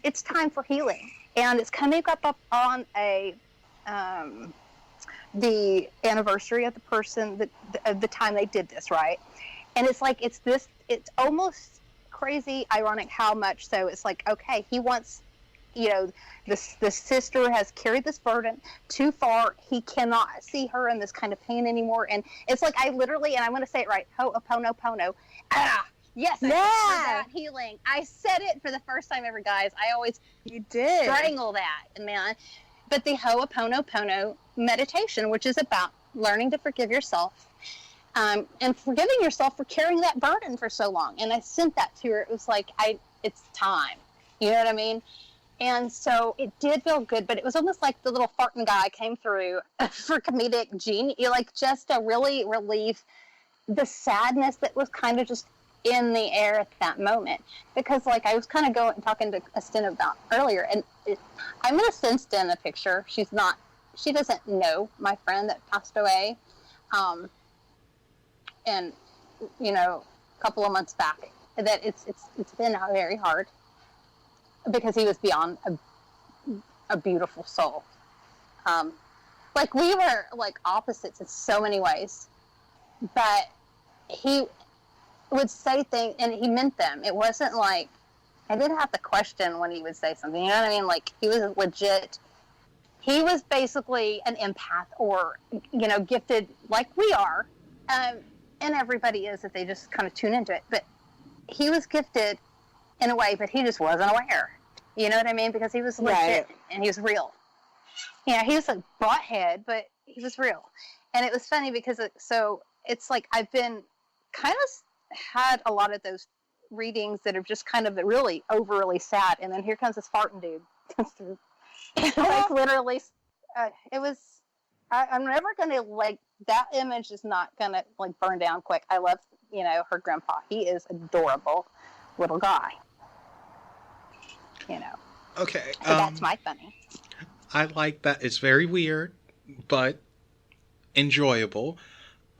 it's time for healing, and it's coming up on the anniversary of the person of the time they did this, right? And it's like it's almost crazy ironic how much so it's like, okay, he wants, the sister has carried this burden too far. He cannot see her in this kind of pain anymore, and it's like I literally, and I'm going to say it right, ho'oponopono. Yes, that healing. I said it for the first time ever, guys. I always strangle that, man. But the ho'oponopono meditation, which is about learning to forgive yourself, and forgiving yourself for carrying that burden for so long. And I sent that to her. It was like, it's time. You know what I mean? And so it did feel good, but it was almost like the little farting guy came through for comedic genius, like just to really relieve the sadness that was kind of just in the air at that moment. Because like I was kind of talking to Stin about earlier, and I'm going to send Stin a picture. She doesn't know my friend that passed away. And a couple of months back, that it's been very hard because he was beyond a beautiful soul. Like we were like opposites in so many ways, but he would say things and he meant them. It wasn't like I didn't have to question when he would say something. You know what I mean? Like he was legit. He was basically an empath or gifted like we are. And everybody is if they just kind of tune into it. But he was gifted in a way, but he just wasn't aware. You know what I mean? Because he was legit and he was real. He was a butthead, but he was real. And it was funny because it's like I've been kind of had a lot of those readings that are just kind of really overly sad. And then here comes this farting dude. Like literally, it was, I'm never going to like, that image is not going to like burn down quick. I love, her grandpa. He is adorable little guy. Okay. So that's my funny. I like that. It's very weird, but enjoyable.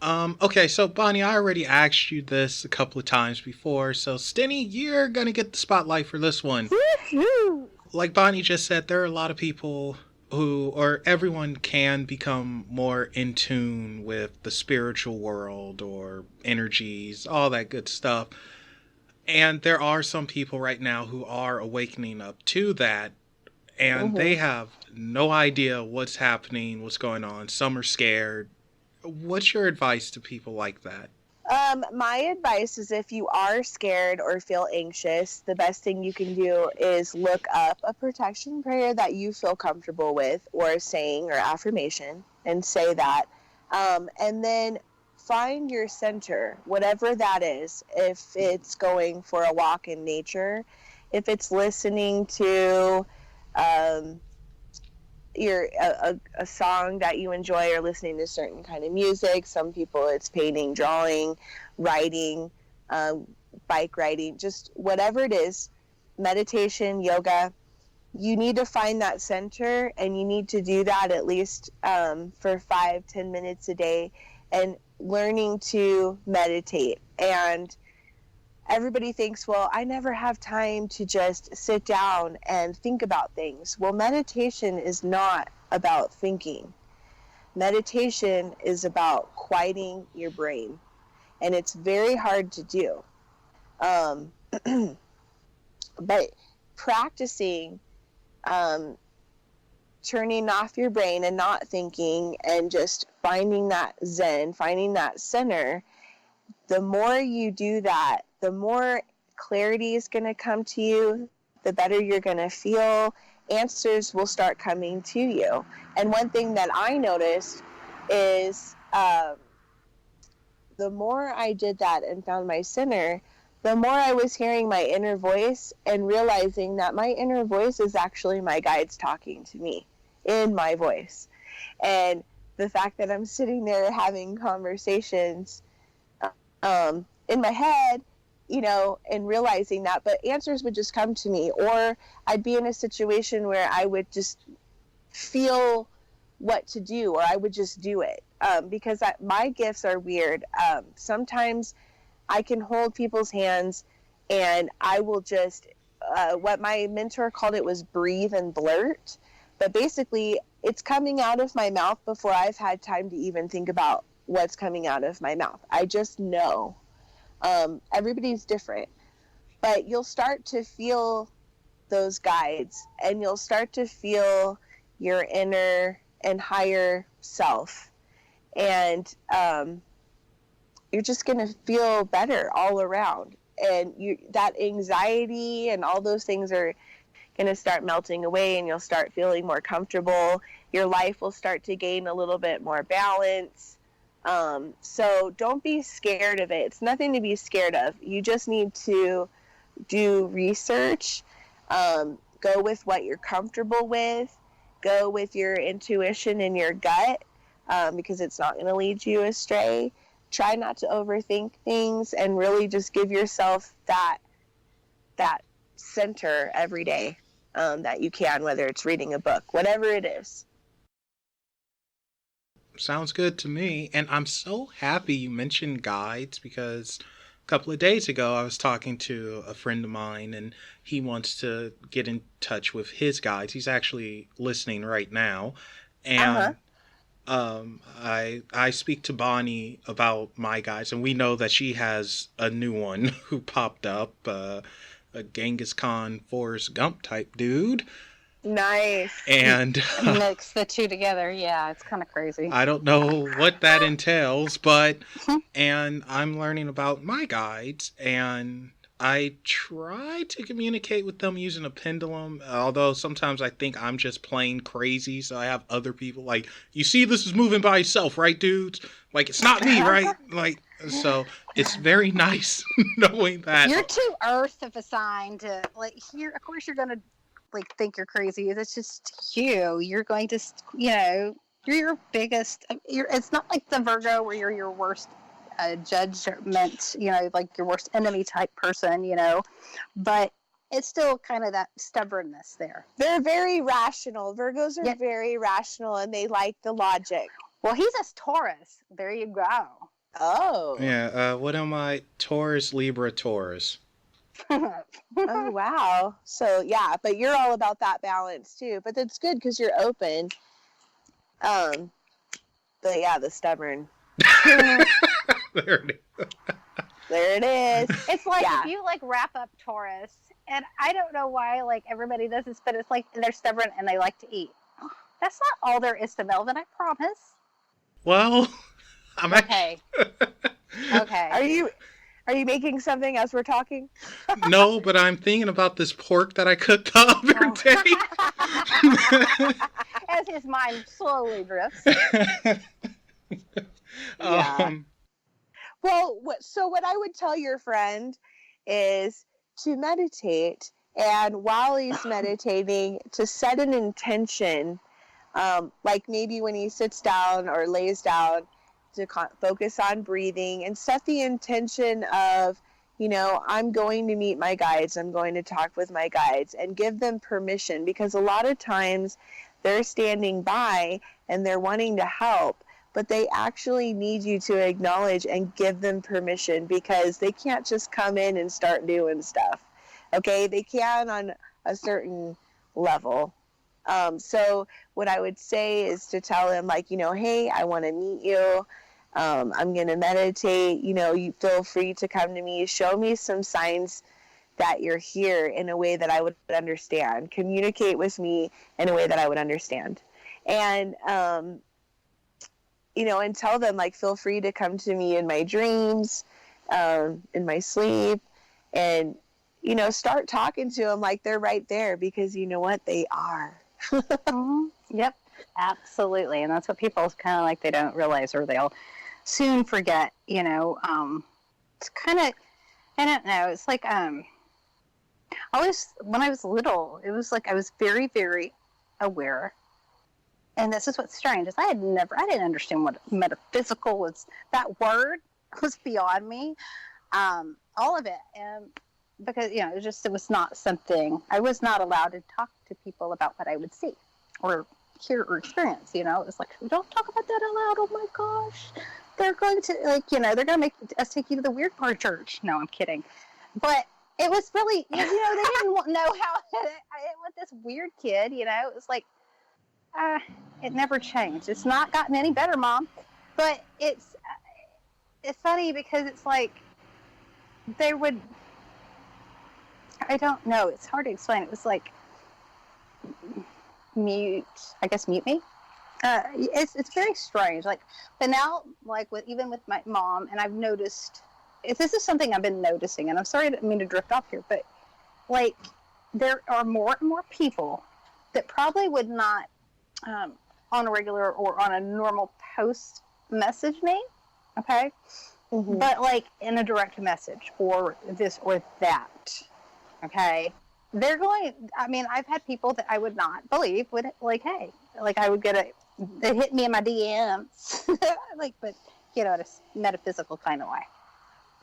Okay, so Bonnie, I already asked you this a couple of times before. So Stinny, you're going to get the spotlight for this one. Woo-hoo! Like Bonnie just said, there are a lot of people or everyone can become more in tune with the spiritual world or energies, all that good stuff. And there are some people right now who are awakening up to that, and they have no idea what's happening, what's going on. Some are scared. What's your advice to people like that? My advice is if you are scared or feel anxious, the best thing you can do is look up a protection prayer that you feel comfortable with or saying or affirmation and say that. And then find your center, whatever that is. If it's going for a walk in nature, if it's listening to a song that you enjoy or listening to certain kind of music. Some people it's painting, drawing, writing, bike riding, just whatever it is, meditation, yoga. You need to find that center, and you need to do that at least for 5-10 minutes a day, and learning to meditate. And everybody thinks, well, I never have time to just sit down and think about things. Well, meditation is not about thinking. Meditation is about quieting your brain, and it's very hard to do. But practicing turning off your brain and not thinking and just finding that zen, finding that center, the more you do that, the more clarity is going to come to you, the better you're going to feel. Answers will start coming to you. And one thing that I noticed is the more I did that and found my center, the more I was hearing my inner voice and realizing that my inner voice is actually my guides talking to me in my voice. And the fact that I'm sitting there having conversations in my head, you know, and realizing that, but answers would just come to me, or I'd be in a situation where I would just feel what to do, or I would just do it, because my gifts are weird. Sometimes I can hold people's hands and I will just, what my mentor called it was breathe and blurt, but basically it's coming out of my mouth before I've had time to even think about what's coming out of my mouth. I just know. Everybody's different, but you'll start to feel those guides, and you'll start to feel your inner and higher self, and you're just going to feel better all around, and that anxiety and all those things are going to start melting away, and you'll start feeling more comfortable. Your life will start to gain a little bit more balance. So don't be scared of it. It's nothing to be scared of. You just need to do research, go with what you're comfortable with, go with your intuition and your gut, because it's not going to lead you astray. Try not to overthink things, and really just give yourself that center every day, that you can, whether it's reading a book, whatever it is. Sounds good to me. And I'm so happy you mentioned guides, because a couple of days ago I was talking to a friend of mine, and he wants to get in touch with his guides. He's actually listening right now. And I speak to Bonnie about my guides, and we know that she has a new one who popped up, a Genghis Khan, Forrest Gump type dude. Nice. And mix the two together. Yeah, it's kind of crazy. I don't know what that entails, but and I'm learning about my guides, and I try to communicate with them using a pendulum, although sometimes I think I'm just plain crazy, so I have other people like, you see this is moving by itself, right, dudes? Like, it's not me, right? Like, so it's very nice knowing that. You're too earth of a sign to, like, here, of course you're going to, like, think you're crazy. It's just you. You're going to, you know, you're your biggest, it's not like the Virgo where you're your worst judgment, you know, like your worst enemy type person, you know, but it's still kind of that stubbornness there. They're very rational. Virgos are very rational, and they like the logic. Well, he's a Taurus. There you go. Oh. Yeah, what am I? Taurus, Libra, Taurus. Oh, wow. So, yeah, but you're all about that balance, too. But that's good because you're open. But, yeah, the stubborn. There it is. There it is. It's like if you, like, wrap up Taurus, and I don't know why, like, everybody does this, but it's like they're stubborn and they like to eat. That's not all there is to Melvin, I promise. Well, I'm Okay. Okay. Are you making something as we're talking? No, but I'm thinking about this pork that I cooked the other day. As his mind slowly drifts. Yeah. um, Well, what I would tell your friend is to meditate, and while he's meditating, to set an intention, like maybe when he sits down or lays down, to focus on breathing and set the intention of, I'm going to meet my guides, I'm going to talk with my guides, and give them permission, because a lot of times they're standing by and they're wanting to help, but they actually need you to acknowledge and give them permission, because they can't just come in and start doing stuff. Okay, they can on a certain level. So what I would say is to tell him, like, hey, I want to meet you. I'm going to meditate. You feel free to come to me. Show me some signs that you're here in a way that I would understand. Communicate with me in a way that I would understand. And, and tell them, like, feel free to come to me in my dreams, in my sleep, and, start talking to them like they're right there, because you know what? They are. Mm-hmm. Yep, absolutely. And that's what people kind of like, they don't realize, or they'll soon forget, it's kind of, I don't know, it's like, always, when I was little, it was like I was very, very aware. And this is what's strange, is I didn't understand what metaphysical was. That word was beyond me, all of it. And because, it was not something, I was not allowed to talk to people about what I would see or hear or experience. It was like, don't talk about that out loud. Oh my gosh. They're going to, they're going to make us take you to the weird part of church. No, I'm kidding. But it was really, they didn't know how, it was this weird kid, it was like, it never changed. It's not gotten any better, Mom. But it's funny, because it's like, they would, I don't know, it's hard to explain. It was like, mute me. It's very strange. Like, but now, like, even with my mom, and I've noticed, this is something I've been noticing, and I'm sorry, I didn't mean to drift off here, but like, there are more and more people that probably would not, on a regular or on a normal post message me, okay? Mm-hmm. But like in a direct message or this or that, okay? They're going, I've had people that I would not believe would, like, hey, like, I would get they hit me in my DMs, like, but, in a metaphysical kind of way.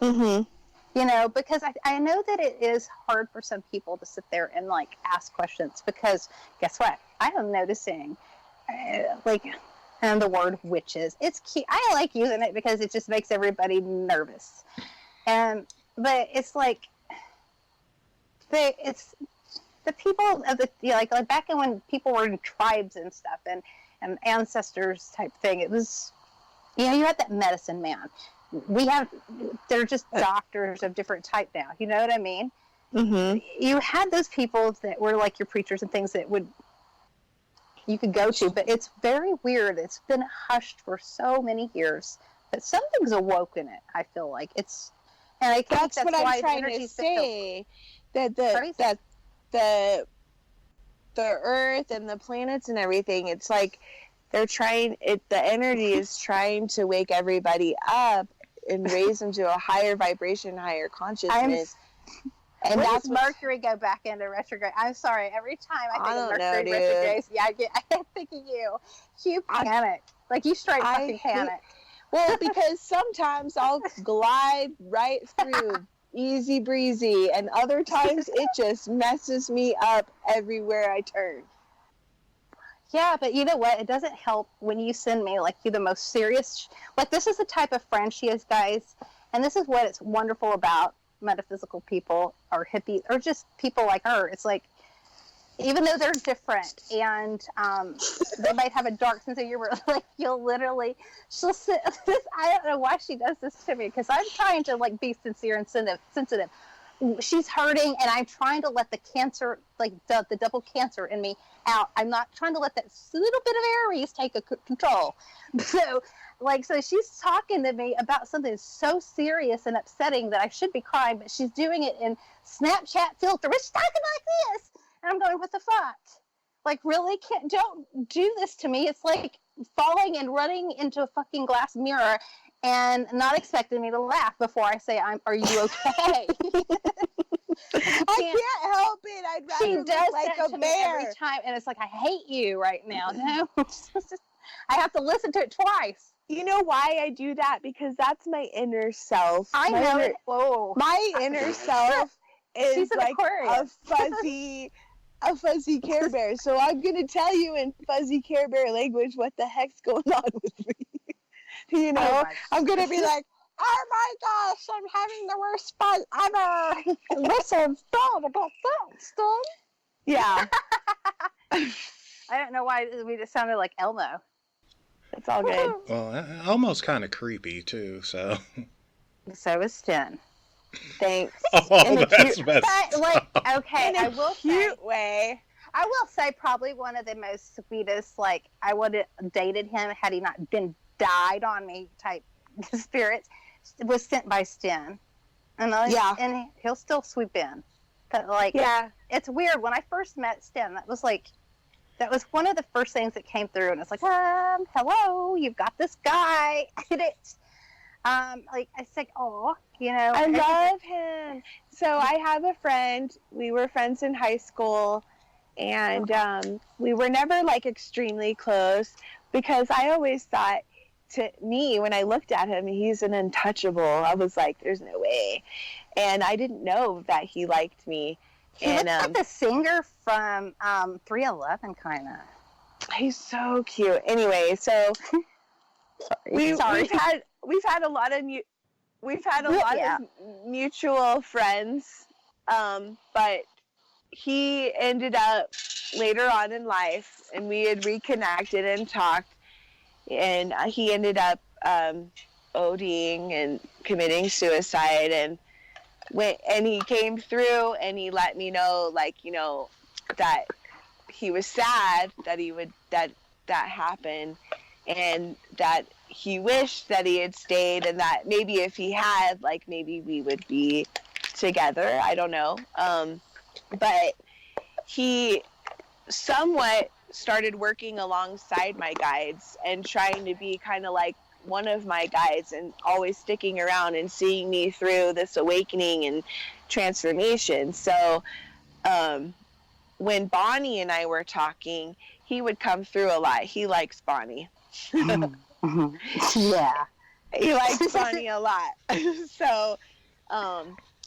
Mm-hmm. Because I know that it is hard for some people to sit there and, like, ask questions, because guess what? I am noticing, and the word witches. It's cute. I like using it because it just makes everybody nervous. But it's like, it's the people of the, like back in when people were in tribes and stuff, and ancestors type thing. It was, you had that medicine man. They're just doctors of different type now. You know what I mean? Mm-hmm. You had those people that were like your preachers and things that you could go to, but it's very weird. It's been hushed for so many years, but something's awoken it. I feel like it's, and I think that's what why I'm trying to say. That the earth and the planets and everything, it's like they're trying, the energy is trying to wake everybody up and raise them to a higher vibration, higher consciousness. And that's Mercury go back into retrograde. I'm sorry, every time I think of Mercury retrograde, I think of you. You panic. Like, you straight fucking panic. Well, because sometimes I'll glide right through easy breezy, and other times it just messes me up everywhere I turn. Yeah, but you know what? It doesn't help when you send me, like, you the most serious, like, this is the type of friend she is, guys, and this is what it's wonderful about metaphysical people or hippies or just people like her. It's like, even though they're different and they might have a dark sense of humor, like, she'll sit, I don't know why she does this to me, because I'm trying to, like, be sincere and sensitive, she's hurting, and I'm trying to let the cancer, like the double cancer in me out. I'm not trying to let that little bit of Aries take control. So, so she's talking to me about something so serious and upsetting that I should be crying, but she's doing it in Snapchat filter. But she's talking like this, and I'm going, what the fuck? Like, really? Don't do this to me. It's like falling and running into a fucking glass mirror and not expecting me to laugh before I say, are you okay? I can't help it. I'd rather she look does like that a to me bear. every time, and it's like, I hate you right now. No, I have to listen to it twice. You know why I do that? Because that's my inner self. I know. Whoa. My inner self is like a fuzzy Care Bear. So I'm gonna tell you in fuzzy Care Bear language what the heck's going on with me. You know, I'm gonna be like, oh my gosh, I'm having the worst fun ever. Listen, stop about that stuff. Yeah. I don't know why we just sounded like Elmo. It's all good. Well, almost kind of creepy too. So. So is Sten. Thanks. Oh, that's messed up. Okay, in a cute way. I will say probably one of the most sweetest. Like, I would have dated him had he not been died on me type spirits. Was sent by Sten, and he'll still sweep in. But it's weird. When I first met Sten, that was one of the first things that came through, and it's like, hello, you've got this guy. And it's I said, oh, I love him. So I have a friend. We were friends in high school, and we were never extremely close because I always thought, to me, when I looked at him, he's an untouchable. I was like, there's no way. And I didn't know that he liked me. He looks like the singer from 311, kind of. He's so cute. Anyway, so we've had a lot of mutual friends, but he ended up later on in life, and we had reconnected and talked. And he ended up ODing and committing suicide, and he came through and he let me know, that he was sad that that happened, and that he wished that he had stayed, and that maybe if he had, maybe we would be together. I don't know. But he somewhat started working alongside my guides and trying to be kind of like one of my guides, and always sticking around and seeing me through this awakening and transformation. So when Bonnie and I were talking, he would come through a lot. He likes Bonnie. Yeah. He likes Bonnie a lot. So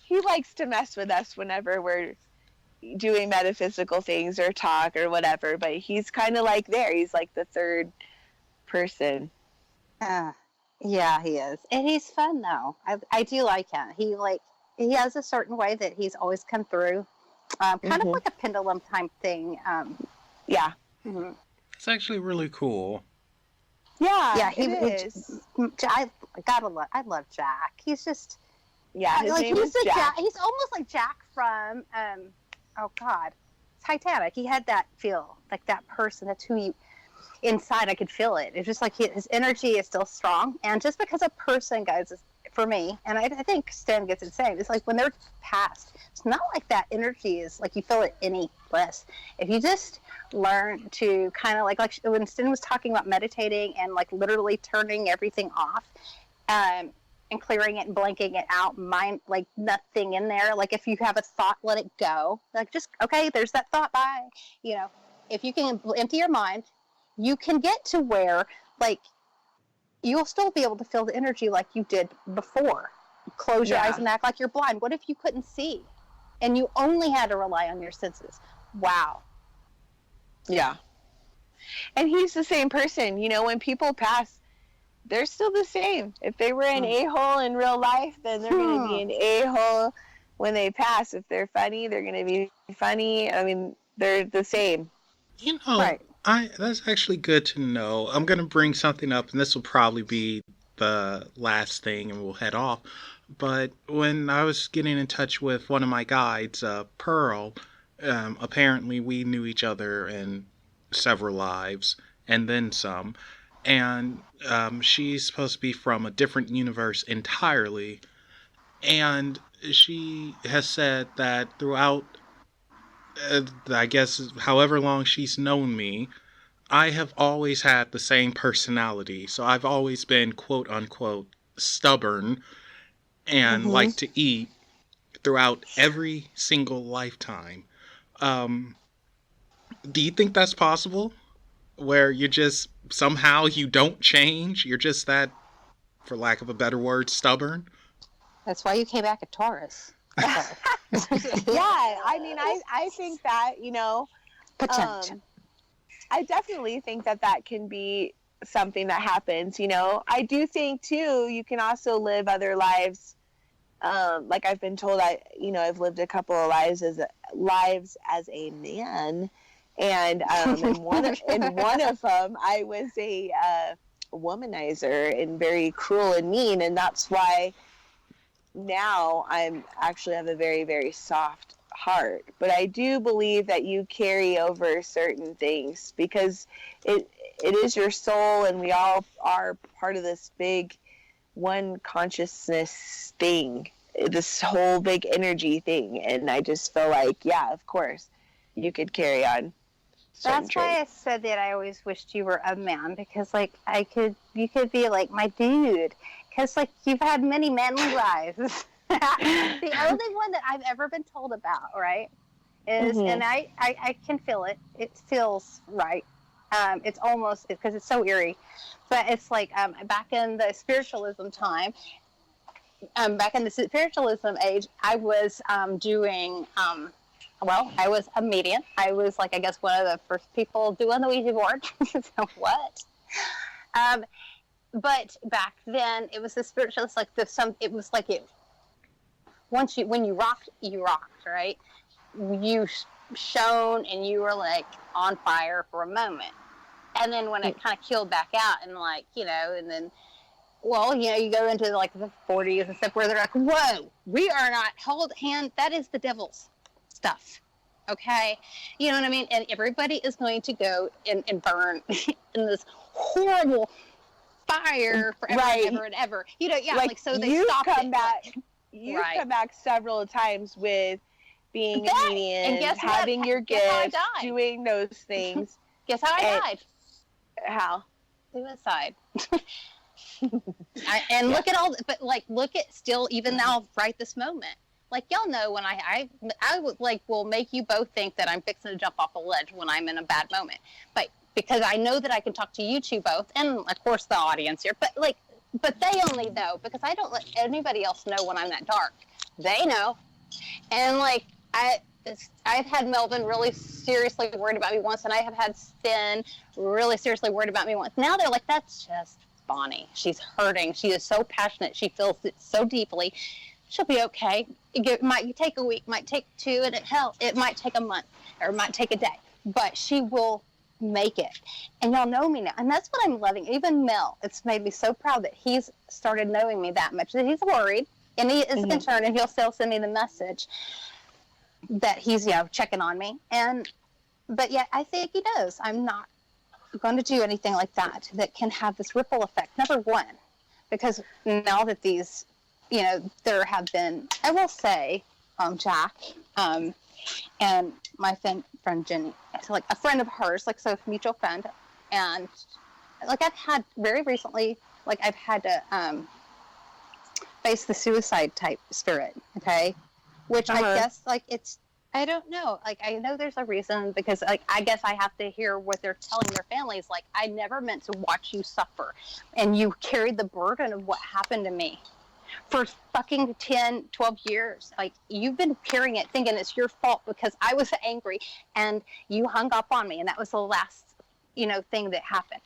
he likes to mess with us whenever we're doing metaphysical things or talk or whatever, but he's kind of there. He's like the third person. Yeah, he is. And he's fun, though. I do like him. He has a certain way that he's always come through. Kind of like a pendulum type thing. Yeah. Mm-hmm. It's actually really cool. Yeah, he is. I love Jack. He's just... Yeah, his name is Jack. He's almost like Jack from... Titanic. He had that feel, like that person. That's who you... Inside, I could feel it. It's just like his energy is still strong. And just because a person, guys, for me, and I think Stan gets it same, it's like when they're passed, it's not like that energy is like you feel it any less. If you just learn to kind of like when Stan was talking about meditating and literally turning everything off, and clearing it and blanking it out, mind, nothing in there. If you have a thought, let it go. Just, okay, there's that thought, bye. If you can empty your mind, you can get to where, you'll still be able to feel the energy like you did before. Close your eyes and act like you're blind. What if you couldn't see? And you only had to rely on your senses? Wow. Yeah. And he's the same person. When people pass, they're still the same. If they were an a-hole in real life, then they're going to be an a-hole when they pass. If they're funny, they're going to be funny. I mean, they're the same. Right. That's actually good to know. I'm going to bring something up, and this will probably be the last thing, and we'll head off. But when I was getting in touch with one of my guides, Pearl, apparently we knew each other in several lives and then some. And she's supposed to be from a different universe entirely. And she has said that throughout, I guess, however long she's known me, I have always had the same personality. So I've always been, quote unquote, stubborn and Mm-hmm. like to eat throughout every single lifetime. Um, do you think that's possible? Where you just somehow you don't change? You're just that, for lack of a better word, stubborn? That's why you came back a Taurus. Yeah, I mean, I think that, Potential. I definitely think that can be something that happens. I do think too, you can also live other lives. Like I've been told, I've lived a couple of lives as a man, and in one of them, I was a womanizer and very cruel and mean, and that's why now I'm actually have a very, very soft heart. But I do believe that you carry over certain things because it is your soul, and we all are part of this big one consciousness thing, this whole big energy thing. And I just feel like, yeah, of course you could carry on. That's why I said that I always wished you were a man, because like you could be like my dude, because like you've had many manly lives. The only one that I've ever been told about, right, is, and I can feel it. It feels right. It's almost, because it's so eerie, but it's like back in the spiritualism time, back in the spiritualism age, I was doing. Well, I was a medium. I was like, I guess, one of the first people doing the Ouija board. So what? But back then, it was the spiritualist, like it was like it. When you rocked, right? You shone and you were like on fire for a moment, and then when it kind of keeled back out, and like and then. Well, you go into like the 40s and stuff where they're like, "Whoa, we are not hand. That is the devil's stuff." Okay, you know what I mean? And everybody is going to go and burn in this horrible fire forever and ever and ever. Like so they stopped it. You've come back several times with being a medium, having your gifts, doing those things. Guess how I died? How? Suicide. Look at all, but like, look at still, even now, right this moment. Like, y'all know when I would like will make you both think that I'm fixing to jump off a ledge when I'm in a bad moment. But because I know that I can talk to you two both, and of course the audience here. But they only know because I don't let anybody else know when I'm that dark. They know, and like I've had Melvin really seriously worried about me once, and I have had Stin really seriously worried about me once. Now they're like, that's just Bonnie. She's hurting. She is so passionate. She feels it so deeply. She'll be okay. It might take a week, might take two, and it might take a month, or it might take a day, but she will make it. And y'all know me now, and that's what I'm loving. Even Mel, it's made me so proud that he's started knowing me that much, that he's worried, and he is concerned, and he'll still send me the message that he's, checking on me. But yeah, I think he knows I'm not going to do anything like that can have this ripple effect. Number one, because now that these, there have been, I will say, Jack, and my friend Jenny, so like a friend of hers, like, so mutual friend, and like I've had very recently, like I've had to face the suicide type spirit, okay, which I guess like I don't know. Like, I know there's a reason, because, like, I guess I have to hear what they're telling their families. Like, I never meant to watch you suffer. And you carried the burden of what happened to me for fucking 10, 12 years. Like, you've been carrying it thinking it's your fault because I was angry and you hung up on me. And that was the last, thing that happened.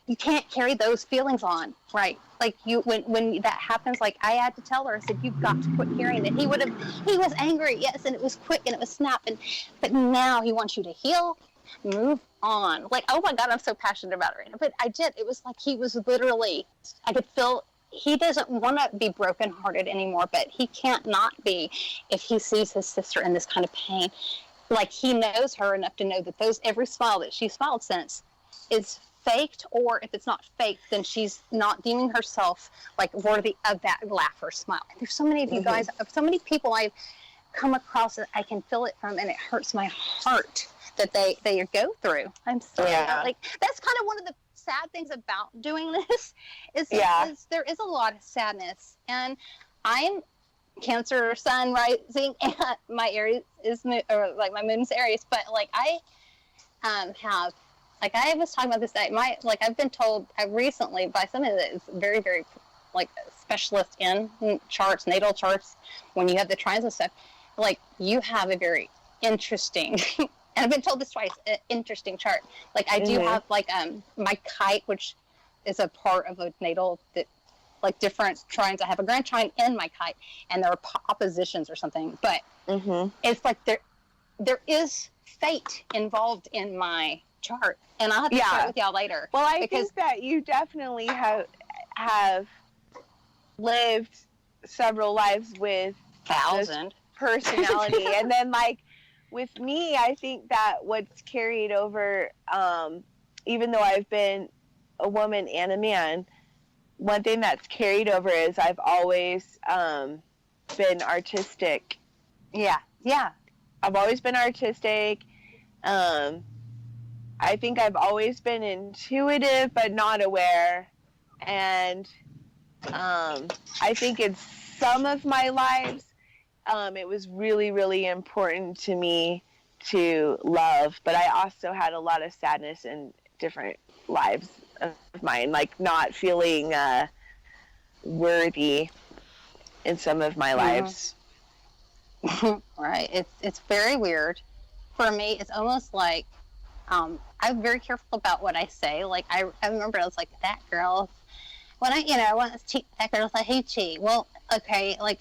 You can't carry those feelings on, right? Like when that happens, like I had to tell her, I said, you've got to quit carrying that. He was angry, yes, and it was quick and it was snap, but now he wants you to heal, move on. Like, oh my God, I'm so passionate about it right now. But I did. It was like he was literally, I could feel he doesn't want to be brokenhearted anymore, but he can't not be if he sees his sister in this kind of pain. Like, he knows her enough to know that every smile that she smiled since is faked, or if it's not faked, then she's not deeming herself like worthy of that laugh or smile. And there's so many of you guys, so many people I've come across that I can feel it from, and it hurts my heart that they go through. I'm sorry. Like, that's kind of one of the sad things about doing this is there is a lot of sadness, and I'm Cancer sun rising, and my Aries is my moon's Aries, but like I have, like I was talking about this day, I've been told recently by somebody that is very, very like specialist in charts, natal charts, when you have the trines and stuff, like you have a very interesting and I've been told this twice, an interesting chart. Like I do have like my kite, which is a part of a natal that like different trines. I have a grand trine in my kite, and there are oppositions or something. But it's like there is fate involved in my chart, and I'll have to share it with y'all later. Well, I think that you definitely have lived several lives with 1,000 personality, and then like with me, I think that what's carried over, even though I've been a woman and a man, one thing that's carried over is I've always been artistic. Yeah. I've always been artistic. I think I've always been intuitive but not aware. And I think in some of my lives, it was really, really important to me to love. But I also had a lot of sadness in different lives of mine, like not feeling worthy in some of my lives. Right. It's very weird. For me, it's almost like I'm very careful about what I say. Like I remember I was like, that girl, when that girl's like, hey, she, well, okay, like,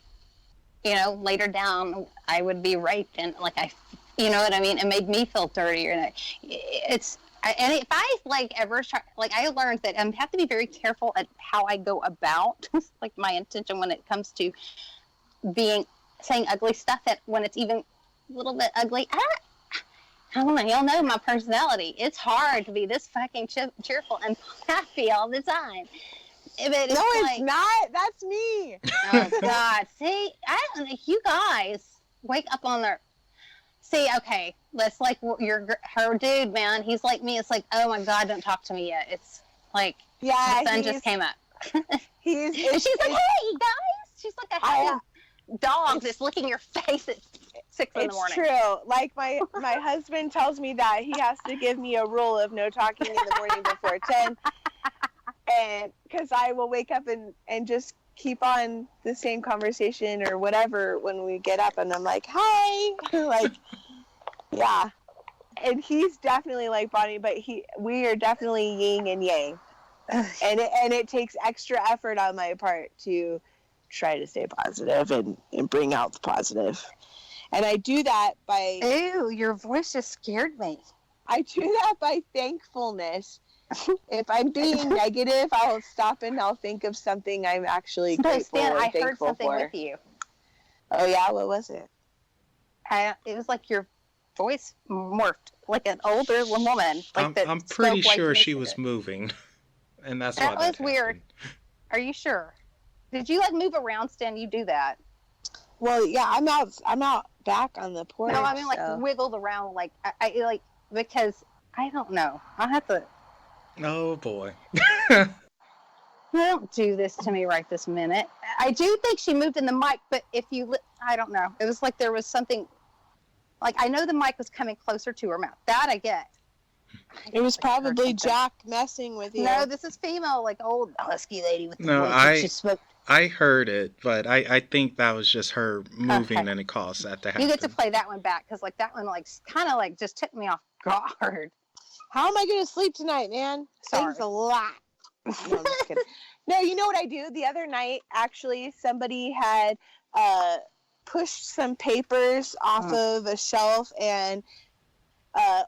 later down I would be raped, and like you know what I mean? It made me feel dirty. And and if I ever try, I learned that I have to be very careful at how I go about like my intention when it comes to saying ugly stuff, that when it's even a little bit ugly. I don't know, y'all know my personality. It's hard to be this fucking cheerful and happy all the time. It's not. That's me. Oh God! See, I don't know. You guys wake up on their. See, okay, let's her dude, man. He's like me. It's like, oh my God, don't talk to me yet. It's like, the sun just came up. And she's like, hey guys. She's like a happy dog that's licking your face at 6 in the morning. It's true. Like my husband tells me that he has to give me a rule of no talking in the morning before 10. And because I will wake up and just keep on the same conversation or whatever when we get up, and I'm like, hi, like, yeah. And he's definitely like Bonnie, but we are definitely yin and yang, and it takes extra effort on my part to try to stay positive and bring out the positive. And I do that by... Ew, your voice just scared me. I do that by thankfulness. If I'm being negative, I'll stop and I'll think of something I'm actually grateful and thankful for. I heard something with you. Oh yeah, what was it? It was like your voice morphed, like an older woman. I'm pretty sure she was moving, and that's why that was weird. Are you sure? Did you move around, Stan? You do that? Well, yeah, I'm out back on the porch. No, I mean wiggled around, I because I don't know. I'll have to. Oh boy. Don't do this to me right this minute. I do think she moved in the mic, but I don't know. It was like there was something, I know the mic was coming closer to her mouth. That I get. It was probably Jack messing with you. No, this is female, old husky lady with the voice. She spoke. I heard it, but I think that was just her moving, and it caused that to happen. You get to play that one back, because that one kind of just took me off guard. How am I going to sleep tonight, man? Sorry. Thanks a lot. No, I'm just kidding. No, you know what I do? The other night, actually, somebody had pushed some papers off of a shelf and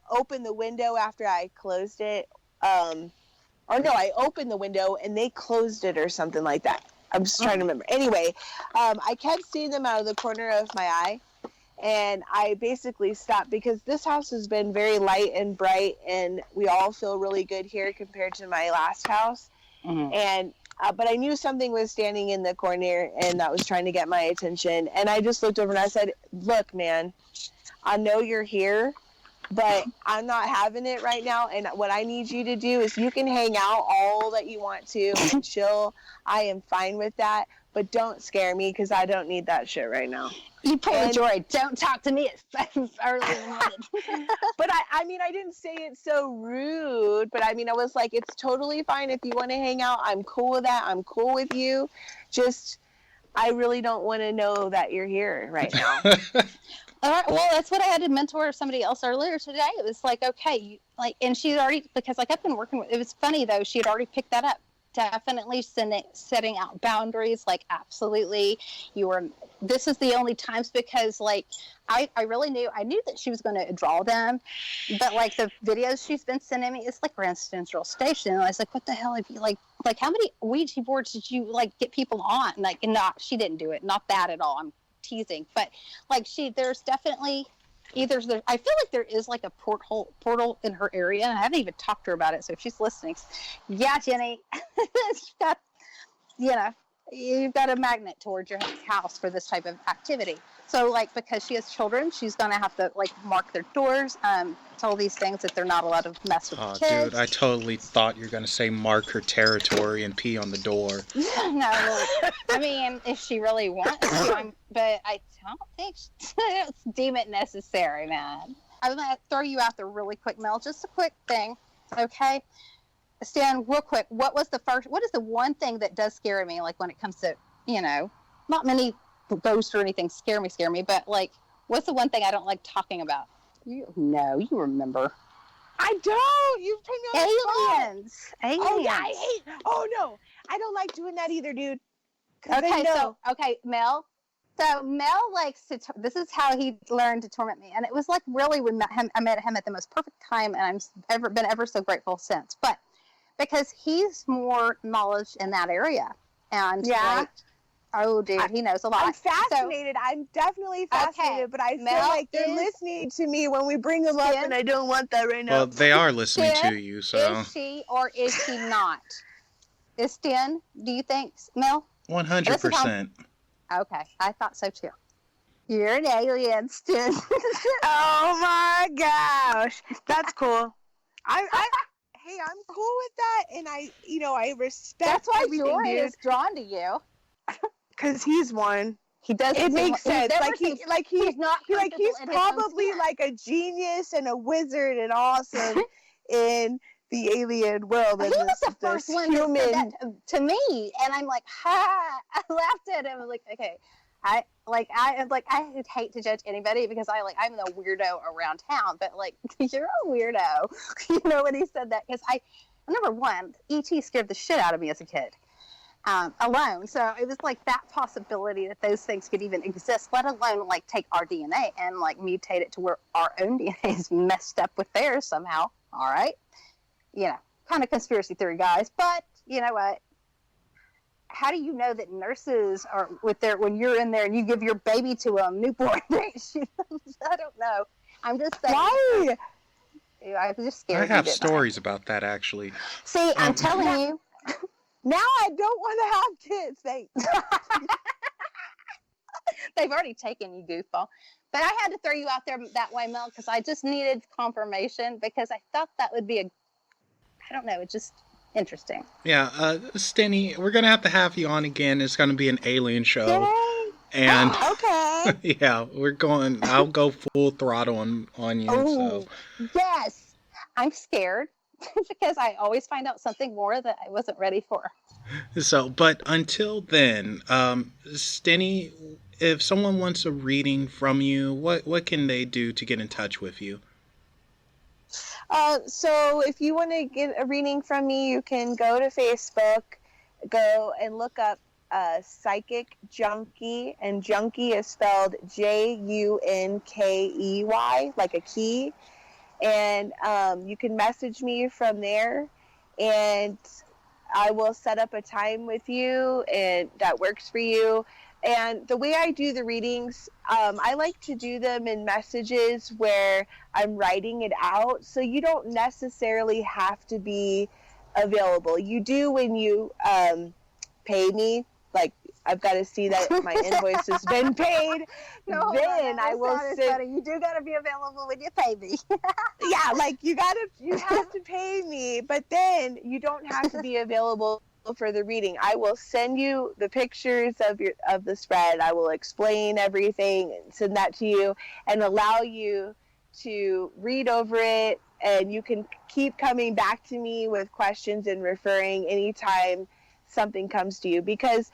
opened the window after I closed it. Or no, I opened the window and they closed it or something like that. I'm just trying to remember. Anyway, I kept seeing them out of the corner of my eye. And I basically stopped because this house has been very light and bright, and we all feel really good here compared to my last house. Mm-hmm. And but I knew something was standing in the corner and that was trying to get my attention. And I just looked over and I said, "Look, man, I know you're here, but I'm not having it right now. And what I need you to do is you can hang out all that you want to and chill. I am fine with that. But don't scare me because I don't need that shit right now." You poor Joy, don't talk to me at early in the morning. But I mean, I didn't say it so rude, but I mean, I was like, it's totally fine if you want to hang out. I'm cool with that. I'm cool with you. Just, I really don't want to know that you're here right now. All right, well, that's what I had to mentor somebody else earlier today. It was like, okay, and she'd already, because I've been working with, it was funny though, she had already picked that up. Definitely setting out boundaries, like absolutely, this is the only times, because like I really knew that she was going to draw them, but like the videos she's been sending me, it's like Grand Central Station. And I was like, what the hell have you like how many Ouija boards did you like get people on? Like, not, she didn't do it, not that at all. I'm teasing, but like there's definitely I feel like there is like a portal in her area, and I haven't even talked to her about it. So if she's listening, yeah, Jenny, you've got a magnet towards your house for this type of activity. So like, because she has children, she's going to have to like mark their doors, tell these things that they're not allowed to mess with the kids. Dude, I totally thought you were going to say mark her territory and pee on the door. No, I mean, if she really wants to, but I don't think it's deem it necessary, man. I'm going to throw you out there really quick, Mel, just a quick thing, okay? Stan, real quick, what is the one thing that does scare me, like when it comes to, not many ghosts or anything scare me, but like, what's the one thing I don't like talking about? You remember. I don't. You've put me on Aliens. Oh yeah, no, I don't like doing that either, dude. Okay, Mel. So Mel likes to. This is how he learned to torment me, and it was like really when I met him at the most perfect time, and I'm been ever so grateful since. But because he's more knowledge in that area, and oh, dude, he knows a lot. I'm fascinated. I'm definitely fascinated, okay, but I feel like they're listening to me when we bring them up, and I don't want that right now. Well, they are listening to you, so. Is she or is she not? Is Stin, do you think, Mel? 100%. Okay, I thought so too. You're an alien, Stin. Oh my gosh, that's cool. Hey, I'm cool with that, and I respect. That's why everything, Joy is drawn to you. Because he's one. He does. It makes sense. He's probably inside. like a genius and a wizard and awesome in the alien world. He was the first one that said that to me, and I'm like, ha! I laughed at him. I'm like, okay, I would hate to judge anybody because I'm the weirdo around town, but like you're a weirdo, when he said that, because number one, E.T. scared the shit out of me as a kid. Alone. So it was like that possibility that those things could even exist, let alone like take our DNA and like mutate it to where our own DNA is messed up with theirs somehow. All right. Kind of conspiracy theory, guys. But you know what? How do you know that nurses are when you're in there and you give your baby to a newborn? I don't know. I'm just saying. Why? I'm just scared. I have stories about that, actually. See, I'm telling you. Now I don't want to have kids, thanks. They've already taken you, goofball. But I had to throw you out there that way, Mel, because I just needed confirmation, because I thought that would be it's just interesting. Yeah, Stinny, we're going to have you on again. It's going to be an alien show. Yay. And okay. Yeah, I'll go full throttle on you. Oh, so. Yes. I'm scared. Because I always find out something more that I wasn't ready for. So, but until then, Stinny, if someone wants a reading from you, what can they do to get in touch with you? So if you want to get a reading from me, you can go to Facebook, go and look up Psychic Junkie, and Junkie is spelled Junkey, like a key. And you can message me from there, and I will set up a time with you and that works for you. And the way I do the readings, I like to do them in messages where I'm writing it out. So you don't necessarily have to be available. You do when you pay me. Like, I've got to see that my invoice has been paid. No, then I will send. You do got to be available when you pay me. Yeah, like you have to pay me, but then you don't have to be available for the reading. I will send you the pictures of the spread. I will explain everything and send that to you and allow you to read over it, and you can keep coming back to me with questions and referring anytime something comes to you, because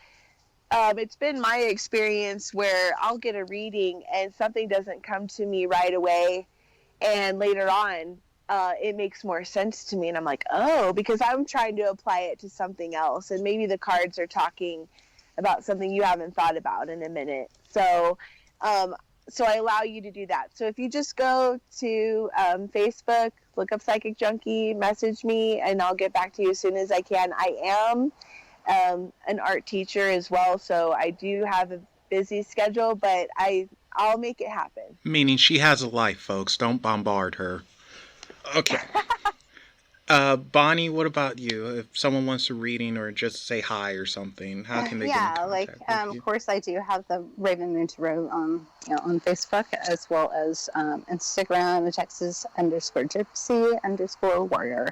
it's been my experience where I'll get a reading and something doesn't come to me right away, and later on it makes more sense to me, and I'm like, oh, because I'm trying to apply it to something else, and maybe the cards are talking about something you haven't thought about in a minute. So I allow you to do that. So if you just go to Facebook, look up Psychic Junkie, message me, and I'll get back to you as soon as I can. I am an art teacher as well, so I do have a busy schedule, but I'll make it happen. Meaning she has a life, folks. Don't bombard her. Okay. Bonnie, what about you? If someone wants a reading or just say hi or something, how can they get in contact with you? Of course, I do have the Raven Moon Tarot on Facebook, as well as Instagram, Texas_Gypsy_warrior.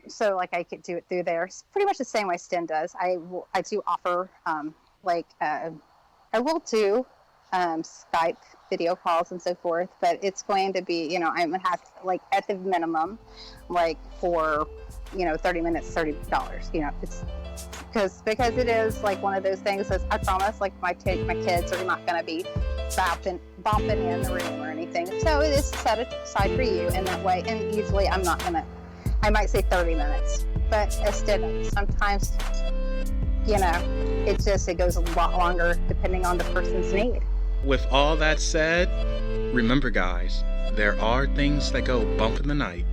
So like I could do it through there. It's pretty much the same way Stin does. I do offer I will do Skype video calls and so forth, but it's going to be, I'm gonna have like at the minimum, like for 30 minutes, $30. It's because it is like one of those things that I promise, like my kids are not going to be bumping in the room or anything. So it is set aside for you in that way. And usually I might say 30 minutes, but sometimes, it goes a lot longer depending on the person's need. With all that said, remember guys, there are things that go bump in the night.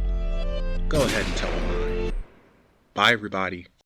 Go ahead and tell them mine. Bye everybody.